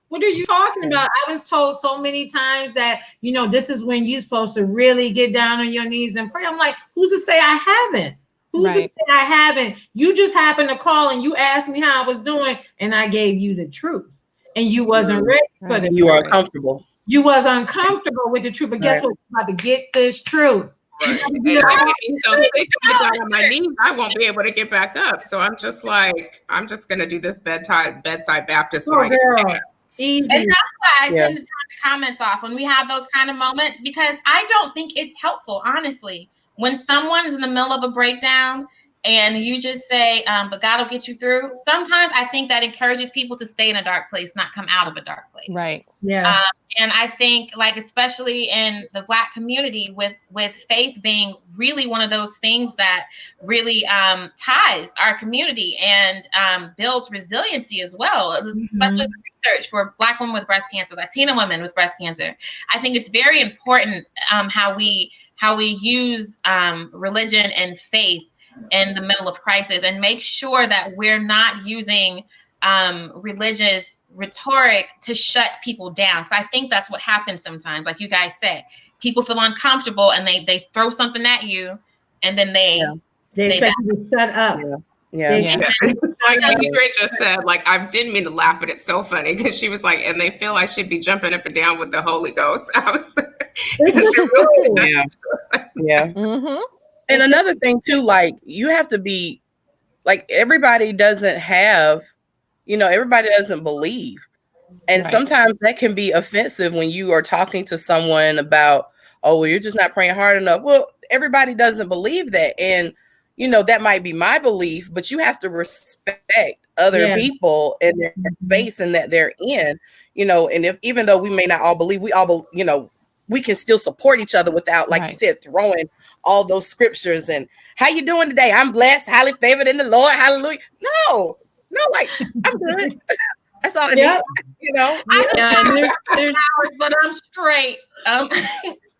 S3: what are you talking about? I was told so many times that, this is when you're supposed to really get down on your knees and pray. I'm like, who's to say I haven't? Who's to say I haven't? You just happened to call and you asked me how I was doing, and I gave you the truth. And you wasn't ready for the truth.
S6: You are uncomfortable.
S3: You was uncomfortable with the truth, but guess what? I'm about to get this truth.
S1: Right. And I get me so sick of getting down on my knees, I won't be able to get back up. So I'm just like, I'm just gonna do this bedside Baptist when I get a chance.
S2: Easy. And that's why I tend to turn the comments off when we have those kind of moments, because I don't think it's helpful, honestly. When someone's in the middle of a breakdown and you just say, "But God will get you through." Sometimes I think that encourages people to stay in a dark place, not come out of a dark place.
S4: Right.
S3: Yeah.
S2: And I think, like, especially in the Black community, with faith being really one of those things that really ties our community and builds resiliency as well, especially the research for Black women with breast cancer, Latina women with breast cancer. I think it's very important how we use religion and faith in the middle of crisis, and make sure that we're not using religious rhetoric to shut people down. Because I think that's what happens sometimes. Like you guys say, people feel uncomfortable and they throw something at you, and then they
S3: They
S2: Stay
S3: expect you to shut up.
S6: Yeah.
S3: They-
S1: It's like Andre just said, like, I didn't mean to laugh, but it's so funny because she was like, and they feel I should be jumping up and down with the Holy Ghost. I was,
S6: Yeah.
S4: Mm-hmm.
S6: And another thing too, like you have to be like everybody doesn't have, everybody doesn't believe. And
S4: Right.
S6: sometimes that can be offensive when you are talking to someone about, oh, well, you're just not praying hard enough. Well, everybody doesn't believe that. And, that might be my belief, but you have to respect other people and their space and that they're in, and if, even though we may not all believe, we can still support each other without, like you said, throwing all those scriptures and how you doing today? I'm blessed, highly favored in the Lord. Hallelujah. No, like I'm good. That's all I need.
S5: And there's
S2: but I'm straight.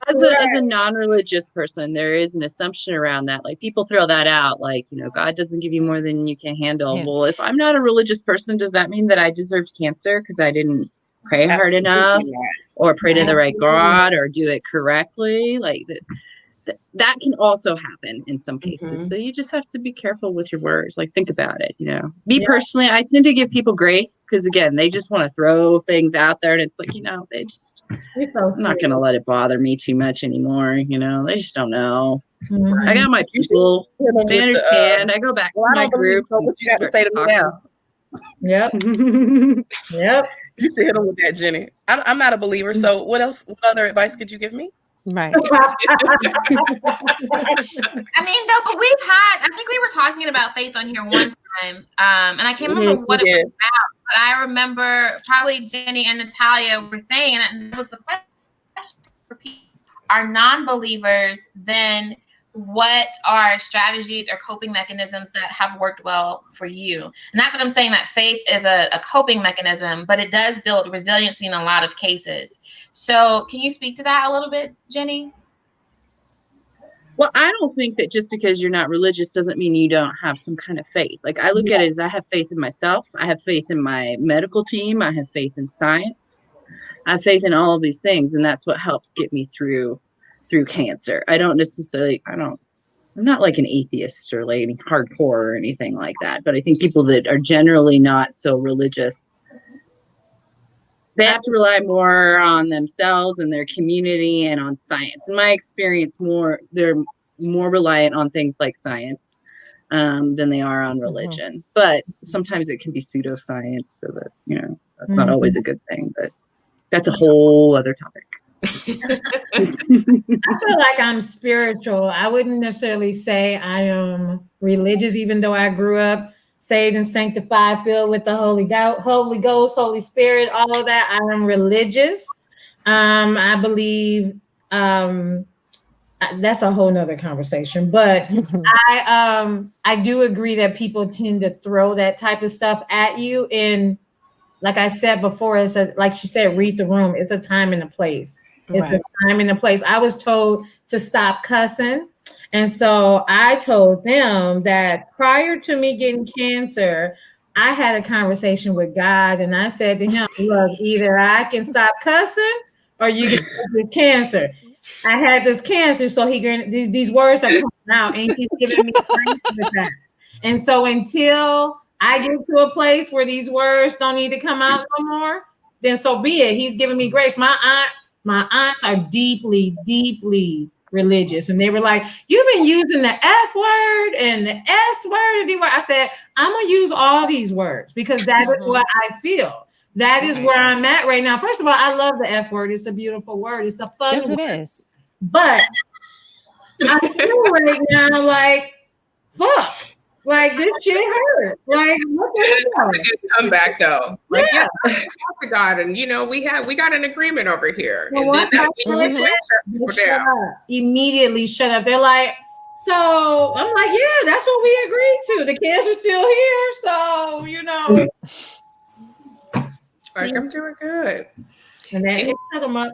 S5: as a non-religious person, there is an assumption around that. Like people throw that out, like, God doesn't give you more than you can handle.
S4: Yeah.
S5: Well, if I'm not a religious person, does that mean that I deserved cancer because I didn't pray hard enough or pray to the right God or do it correctly? Like that can also happen in some cases. So you just have to be careful with your words. Like think about it, Me personally, I tend to give people grace because again, they just want to throw things out there and it's like, they just, I'm not going to let it bother me too much anymore. They just don't know.
S3: Mhm.
S5: I got my people, they understand. I go back to my groups.
S6: So what you got to say to me now?
S3: Yep. Yep.
S6: You should hit them with that, Ginny. I'm not a believer. So what else? What other advice could you give me?
S4: Right.
S2: I mean, though, but I think we were talking about faith on here one time. And I can't remember what it was about, but I remember probably Jenny and Natalia were saying, and it was the question for people, are non-believers then what are strategies or coping mechanisms that have worked well for you? Not that I'm saying that faith is a coping mechanism, but it does build resiliency in a lot of cases. So can you speak to that a little bit, Jenny?
S5: Well, I don't think that just because you're not religious doesn't mean you don't have some kind of faith. Like I look at it as I have faith in myself. I have faith in my medical team. I have faith in science. I have faith in all of these things. And that's what helps get me through cancer. I don't necessarily, I'm not like an atheist or like any hardcore or anything like that. But I think people that are generally not so religious, they have to rely more on themselves and their community and on science. In my experience, they're more reliant on things like science than they are on religion. But sometimes it can be pseudoscience, so that that's not always a good thing. But that's a whole other topic.
S3: I feel like I'm spiritual. I wouldn't necessarily say I am religious, even though I grew up saved and sanctified, filled with the Holy Ghost, Holy Spirit, all of that. I am religious. I believe that's a whole nother conversation, but I do agree that people tend to throw that type of stuff at you. And like I said before, like she said, read the room. It's a time and a place. It's a time and a place. I was told to stop cussing. And so I told them that prior to me getting cancer, I had a conversation with God and I said to him, look, either I can stop cussing or you get this cancer. I had this cancer, so these words are coming out and he's giving me grace with that. And so until I get to a place where these words don't need to come out no more, then so be it. He's giving me grace. My aunts are deeply, deeply religious. And they were like, you've been using the F word and the S word and D word. I said, I'm going to use all these words because that is what I feel. That is where I'm at right now. First of all, I love the F word. It's a beautiful word. It's a fun word.
S4: Yes, it is.
S3: But I feel right now like, fuck. Like this shit hurt. Like what the hell?
S1: That's a good comeback though. Like talk to God, and we got an agreement over here.
S3: Well,
S1: and then that's when you
S3: shut up. Immediately shut up. They're like, so I'm like, yeah, that's what we agreed to. The cancer's still here, so
S1: like I'm doing good.
S3: And then shut them up.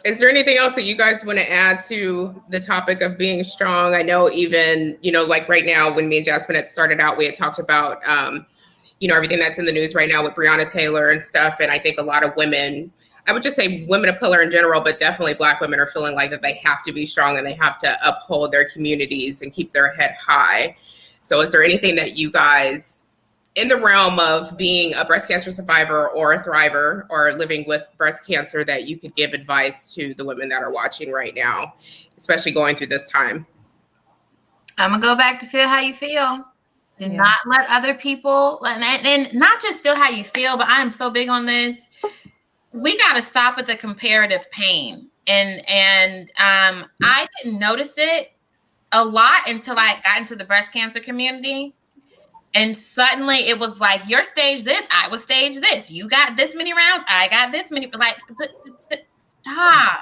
S1: Is there anything else that you guys want to add to the topic of being strong? I know even, like right now when me and Jasmine had started out, we had talked about, everything that's in the news right now with Breonna Taylor and stuff. And I think a lot of women I would just say women of color in general, but definitely Black women are feeling like that they have to be strong and they have to uphold their communities and keep their head high. So is there anything that you guys, in the realm of being a breast cancer survivor or a thriver or living with breast cancer, that you could give advice to the women that are watching right now, especially going through this time?
S2: I'm going to go back to feel how you feel. Do not let other people, and not just feel how you feel, but I'm so big on this. We got to stop at the comparative pain. And I didn't notice it a lot until I got into the breast cancer community. And suddenly it was like, you're stage this, I was stage this. You got this many rounds, I got this many. Like, stop.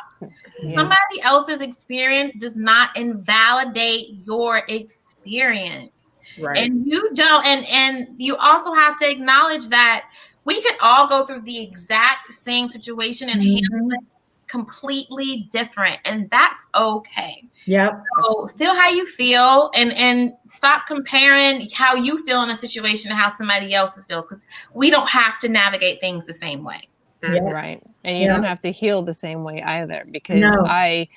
S2: Yeah. Somebody else's experience does not invalidate your experience. Right. And you don't, and you also have to acknowledge that we could all go through the exact same situation and handle it completely different, and that's okay. Yeah. So feel how you feel, and stop comparing how you feel in a situation to how somebody else's feels, because we don't have to navigate things the same way.
S4: Yeah. Right. And you don't have to heal the same way either, because when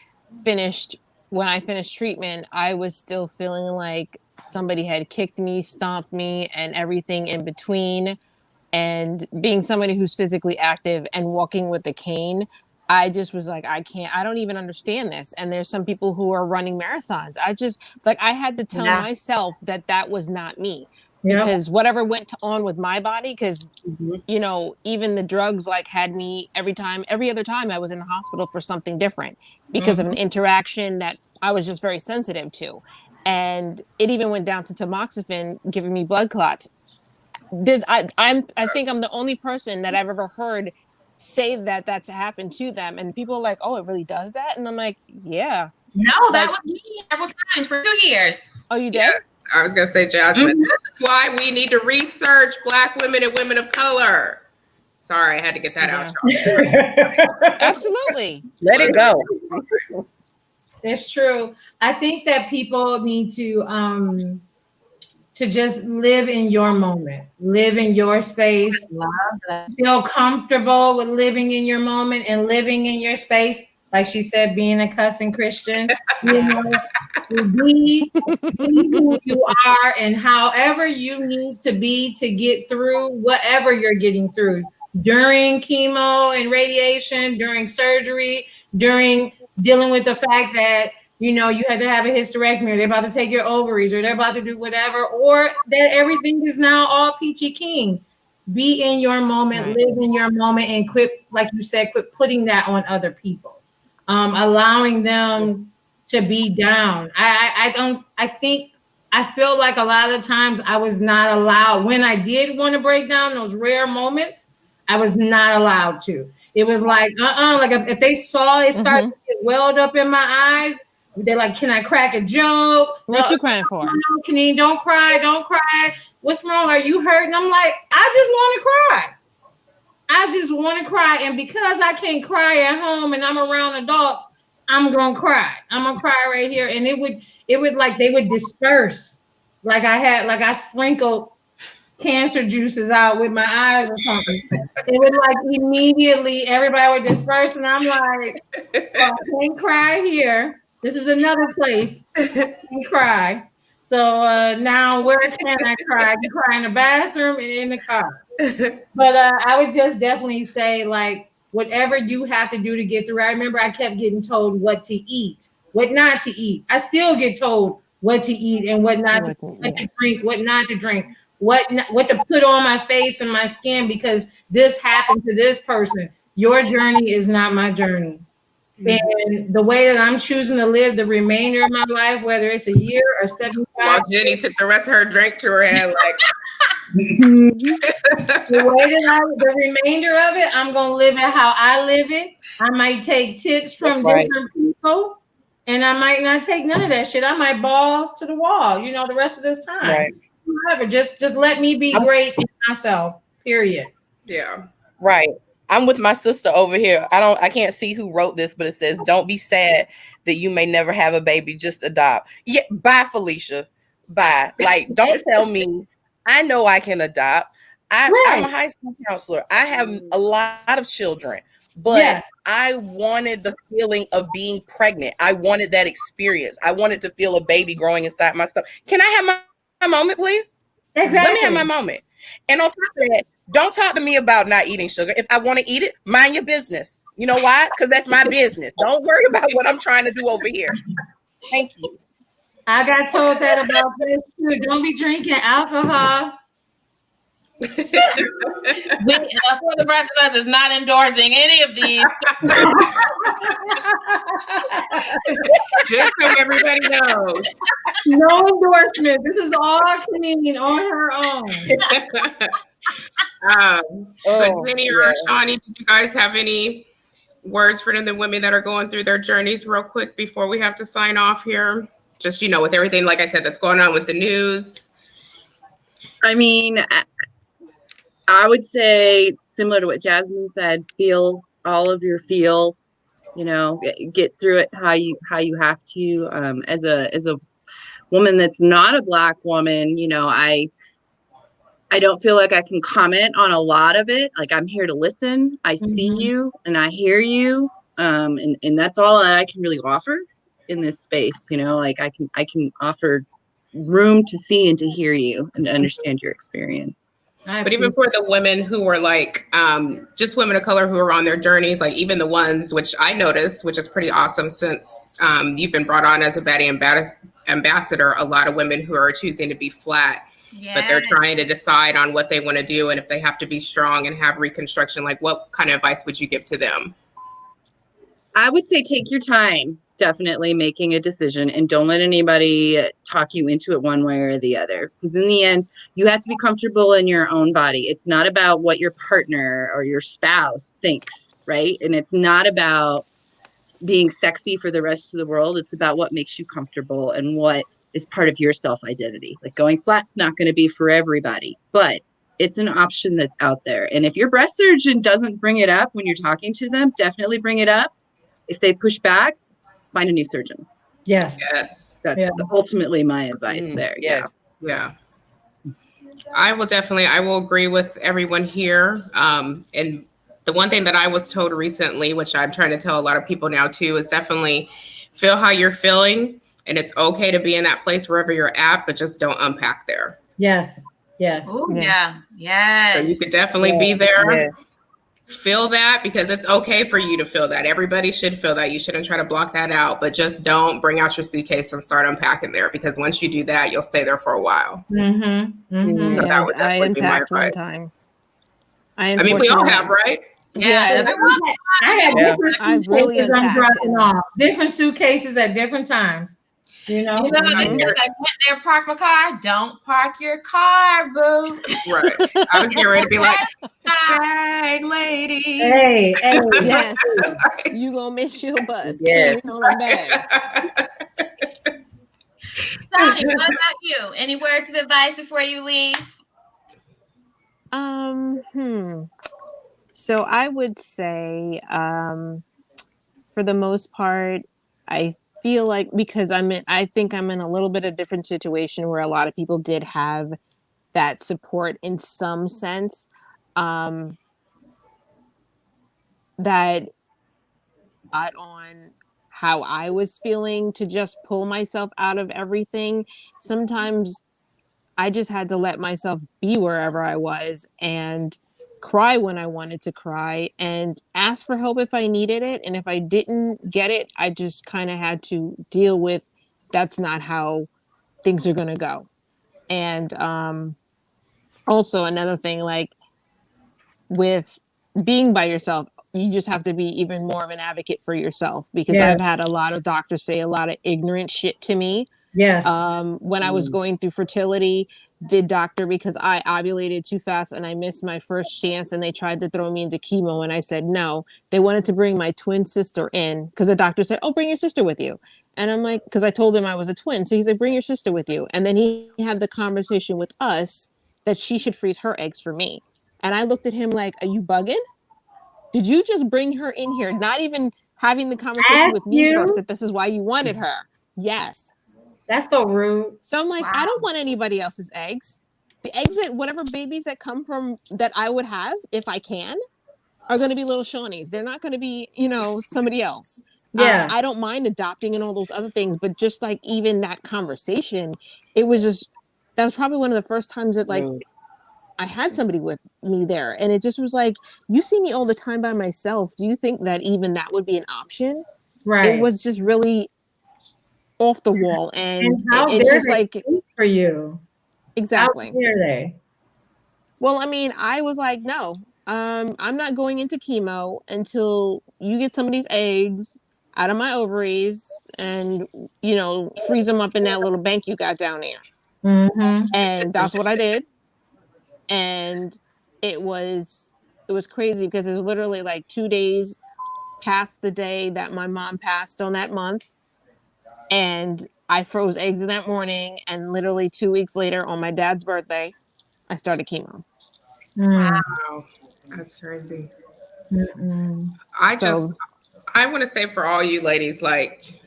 S4: I finished treatment, I was still feeling like somebody had kicked me, stomped me, and everything in between. And being somebody who's physically active and walking with a cane, I just was like, I don't even understand this. And there's some people who are running marathons. I had to tell myself that was not me, because whatever went on with my body, because, you know, even the drugs had me every other time I was in the hospital for something different because of an interaction that I was just very sensitive to. And it even went down to tamoxifen giving me blood clots. I think I'm the only person that I've ever heard say that that's happened to them, and people are like, "Oh, it really does that?" And I'm like, "Yeah."
S2: No, that was me several times for 2 years.
S4: Oh, you did?
S1: Yes, I was gonna say, Jasmine. This is why we need to research Black women and women of color. Sorry, I had to get that out, y'all.
S4: Absolutely,
S6: let it go.
S3: It's true. I think that people need to just live in your moment, live in your space, feel comfortable with living in your moment and living in your space. Like she said, being a cussing Christian, you know, be who you are and however you need to be to get through whatever you're getting through during chemo and radiation, during surgery, during dealing with the fact that, you know, you had to have a hysterectomy, or they're about to take your ovaries, or they're about to do whatever, or that everything is now all peachy keen. Be in your moment, live in your moment, and quit, like you said, quit putting that on other people, allowing them to be down. I feel like a lot of times I was not allowed, when I did want to break down, those rare moments, I was not allowed to. It was like, like if they saw it start to get welled up in my eyes, they're like, "Can I crack a joke?
S4: What you crying for?
S3: No, Keneene, don't cry, don't cry. What's wrong? Are you hurting?" I'm like, I just want to cry. I just want to cry. And because I can't cry at home and I'm around adults, I'm gonna cry. I'm gonna cry right here. And it would like they would disperse. Like I sprinkled cancer juices out with my eyes or something. It would like immediately everybody would disperse, and I'm like, I can't cry here. This is another place I can cry. So now where can I cry? I can cry in the bathroom and in the car. But I would just definitely say, like, whatever you have to do to get through. I remember I kept getting told what to eat, what not to eat. I still get told what to eat and what not to drink, what not to drink, what to put on my face and my skin, because this happened to this person. Your journey is not my journey. And the way that I'm choosing to live the remainder of my life, whether it's a year or 75.
S1: Well, Ginny took the rest of her drink to her head, like.
S3: The remainder of it, I'm gonna live it how I live it. I might take tips from different people, and I might not take none of that shit. I might balls to the wall, you know, the rest of this time.
S6: Right.
S3: Whatever. Just let me be great in myself. Period.
S1: Yeah.
S6: Right. I'm with my sister over here. I can't see who wrote this, but it says, "Don't be sad that you may never have a baby. Just adopt." Yeah. Bye, Felicia. Bye. Like, don't tell me. I know I can adopt. I'm a high school counselor. I have a lot of children. but
S3: Yes.
S6: I wanted the feeling of being pregnant. I wanted that experience. I wanted to feel a baby growing inside my stomach. Can I have my moment, please?
S3: Exactly.
S6: Let me have my moment. And on top of that, don't talk to me about not eating sugar. If I want to eat it, mind your business. You know why? Because that's my business. Don't worry about what I'm trying to do over here. Thank you.
S3: I got told that about this too. Don't be drinking alcohol.
S2: We, for the rest of us, is not endorsing any of these.
S1: Just so everybody knows.
S3: No endorsement. This is all Keneene on her own.
S1: But Ginny or Shoni, did you guys have any words for the women that are going through their journeys real quick before we have to sign off here? Just, with everything, like I said, that's going on with the news.
S5: I mean, I would say similar to what Jasmine said, feel all of your feels, get through it how you have to. As a woman that's not a Black woman, I don't feel like I can comment on a lot of it. Like, I'm here to listen. I see you and I hear you. And that's all that I can really offer in this space. Like I can offer room to see and to hear you and to understand your experience.
S1: But even for the women who were like, just women of color who are on their journeys, like even the ones which I noticed, which is pretty awesome since you've been brought on as a Baddie Ambassador, a lot of women who are choosing to be flat, but they're trying to decide on what they want to do and if they have to be strong and have reconstruction. Like, what kind of advice would you give to them?
S5: I would say take your time, definitely making a decision, and don't let anybody talk you into it one way or the other. Because in the end, you have to be comfortable in your own body. It's not about what your partner or your spouse thinks, right? And it's not about being sexy for the rest of the world. It's about what makes you comfortable and what is part of your self-identity. Like, going flat's not going to be for everybody, but it's an option that's out there. And if your breast surgeon doesn't bring it up when you're talking to them, definitely bring it up. If they push back, find a new surgeon.
S3: Yes.
S5: That's ultimately my advice there.
S6: Yes.
S1: Yeah. I will agree with everyone here. And the one thing that I was told recently, which I'm trying to tell a lot of people now too, is definitely feel how you're feeling. And it's okay to be in that place wherever you're at, but just don't unpack there.
S3: Yes.
S2: Ooh, yeah. Yes.
S1: So you could definitely be there. Yeah. Feel that, because it's okay for you to feel that. Everybody should feel that. You shouldn't try to block that out, but just don't bring out your suitcase and start unpacking there, because once you do that, you'll stay there for a while.
S3: So
S1: that would definitely be my advice.
S4: Time.
S1: I mean, we all have, right?
S2: Yeah.
S3: I have different suitcases I'm dropping off. Different suitcases at different times.
S2: They said, like, went there, park my car. Don't park your car, boo.
S1: Right. I was getting ready to be like, bag lady.
S3: Hey.
S4: Yes. You gonna miss your bus. Yes. On our bags.
S2: Shoni, what about you? Any words of advice before you leave?
S4: So I would say, for the most part, I feel like, because I think I'm in a little bit of a different situation where a lot of people did have that support in some sense, that on how I was feeling to just pull myself out of everything. Sometimes I just had to let myself be wherever I was and cry when I wanted to cry and ask for help if I needed it. And if I didn't get it, I just kind of had to deal with that's not how things are going to go. And also another thing, like with being by yourself, you just have to be even more of an advocate for yourself, because I've had a lot of doctors say a lot of ignorant shit to me.
S3: Yes.
S4: When I was going through fertility, the doctor, because I ovulated too fast and I missed my first chance, and they tried to throw me into chemo, and I said no. They wanted to bring my twin sister in, because the doctor said, oh, bring your sister with you. And I'm like, because I told him I was a twin. So he said, bring your sister with you. And then he had the conversation with us that she should freeze her eggs for me. And I looked at him like, are you bugging? Did you just bring her in here, not even having the conversation with me first, that this is why you wanted her? Yes.
S3: That's so rude.
S4: So I'm like, I don't want anybody else's eggs. The eggs that, whatever babies that come from, that I would have, if I can, are going to be little Shawnees. They're not going to be, somebody else.
S3: Yeah.
S4: I don't mind adopting and all those other things, but just like even that conversation, that was probably one of the first times that like
S6: Mm.
S4: I had somebody with me there. And it just was like, you see me all the time by myself. Do you think that even that would be an option?
S3: Right.
S4: It was just really off the wall. And
S3: how
S4: it's
S3: dare
S4: just
S3: they
S4: like,
S3: speak for you?
S4: exactly.
S3: How dare they?
S4: Well, I mean, I was like, no, I'm not going into chemo until you get some of these eggs out of my ovaries and, freeze them up in that little bank you got down there.
S3: Mm-hmm.
S4: And that's what I did. And it was crazy because it was literally like 2 days past the day that my mom passed on that month. And I froze eggs in that morning. And literally 2 weeks later on my dad's birthday, I started chemo.
S1: Wow, that's crazy.
S3: Mm-mm.
S1: I want to say for all you ladies, like,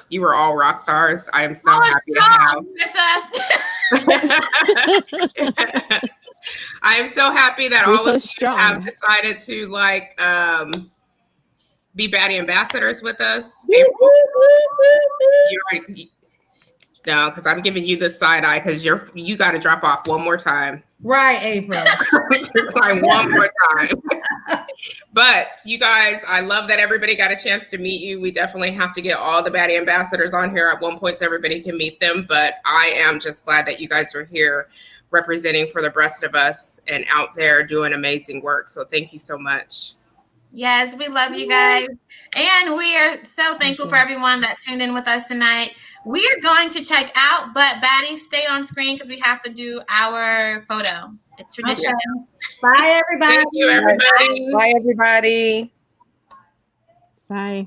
S1: you were all rock stars. I am so happy to have. I am so happy that all of you have decided to like be Baddie ambassadors with us. No, because I'm giving you the side eye because you got to drop off one more time.
S3: Right, April.
S1: Just like one more time. But you guys, I love that everybody got a chance to meet you. We definitely have to get all the Baddie ambassadors on here at one point so everybody can meet them. But I am just glad that you guys are here representing for the rest of us and out there doing amazing work. So thank you so much.
S2: Yes, we love you guys. And we are so thankful for everyone that tuned in with us tonight. We are going to check out, but Baddies, stay on screen because we have to do our photo. It's tradition.
S3: Okay. Bye, everybody.
S1: Thank you, everybody.
S6: Bye, everybody.
S4: Bye.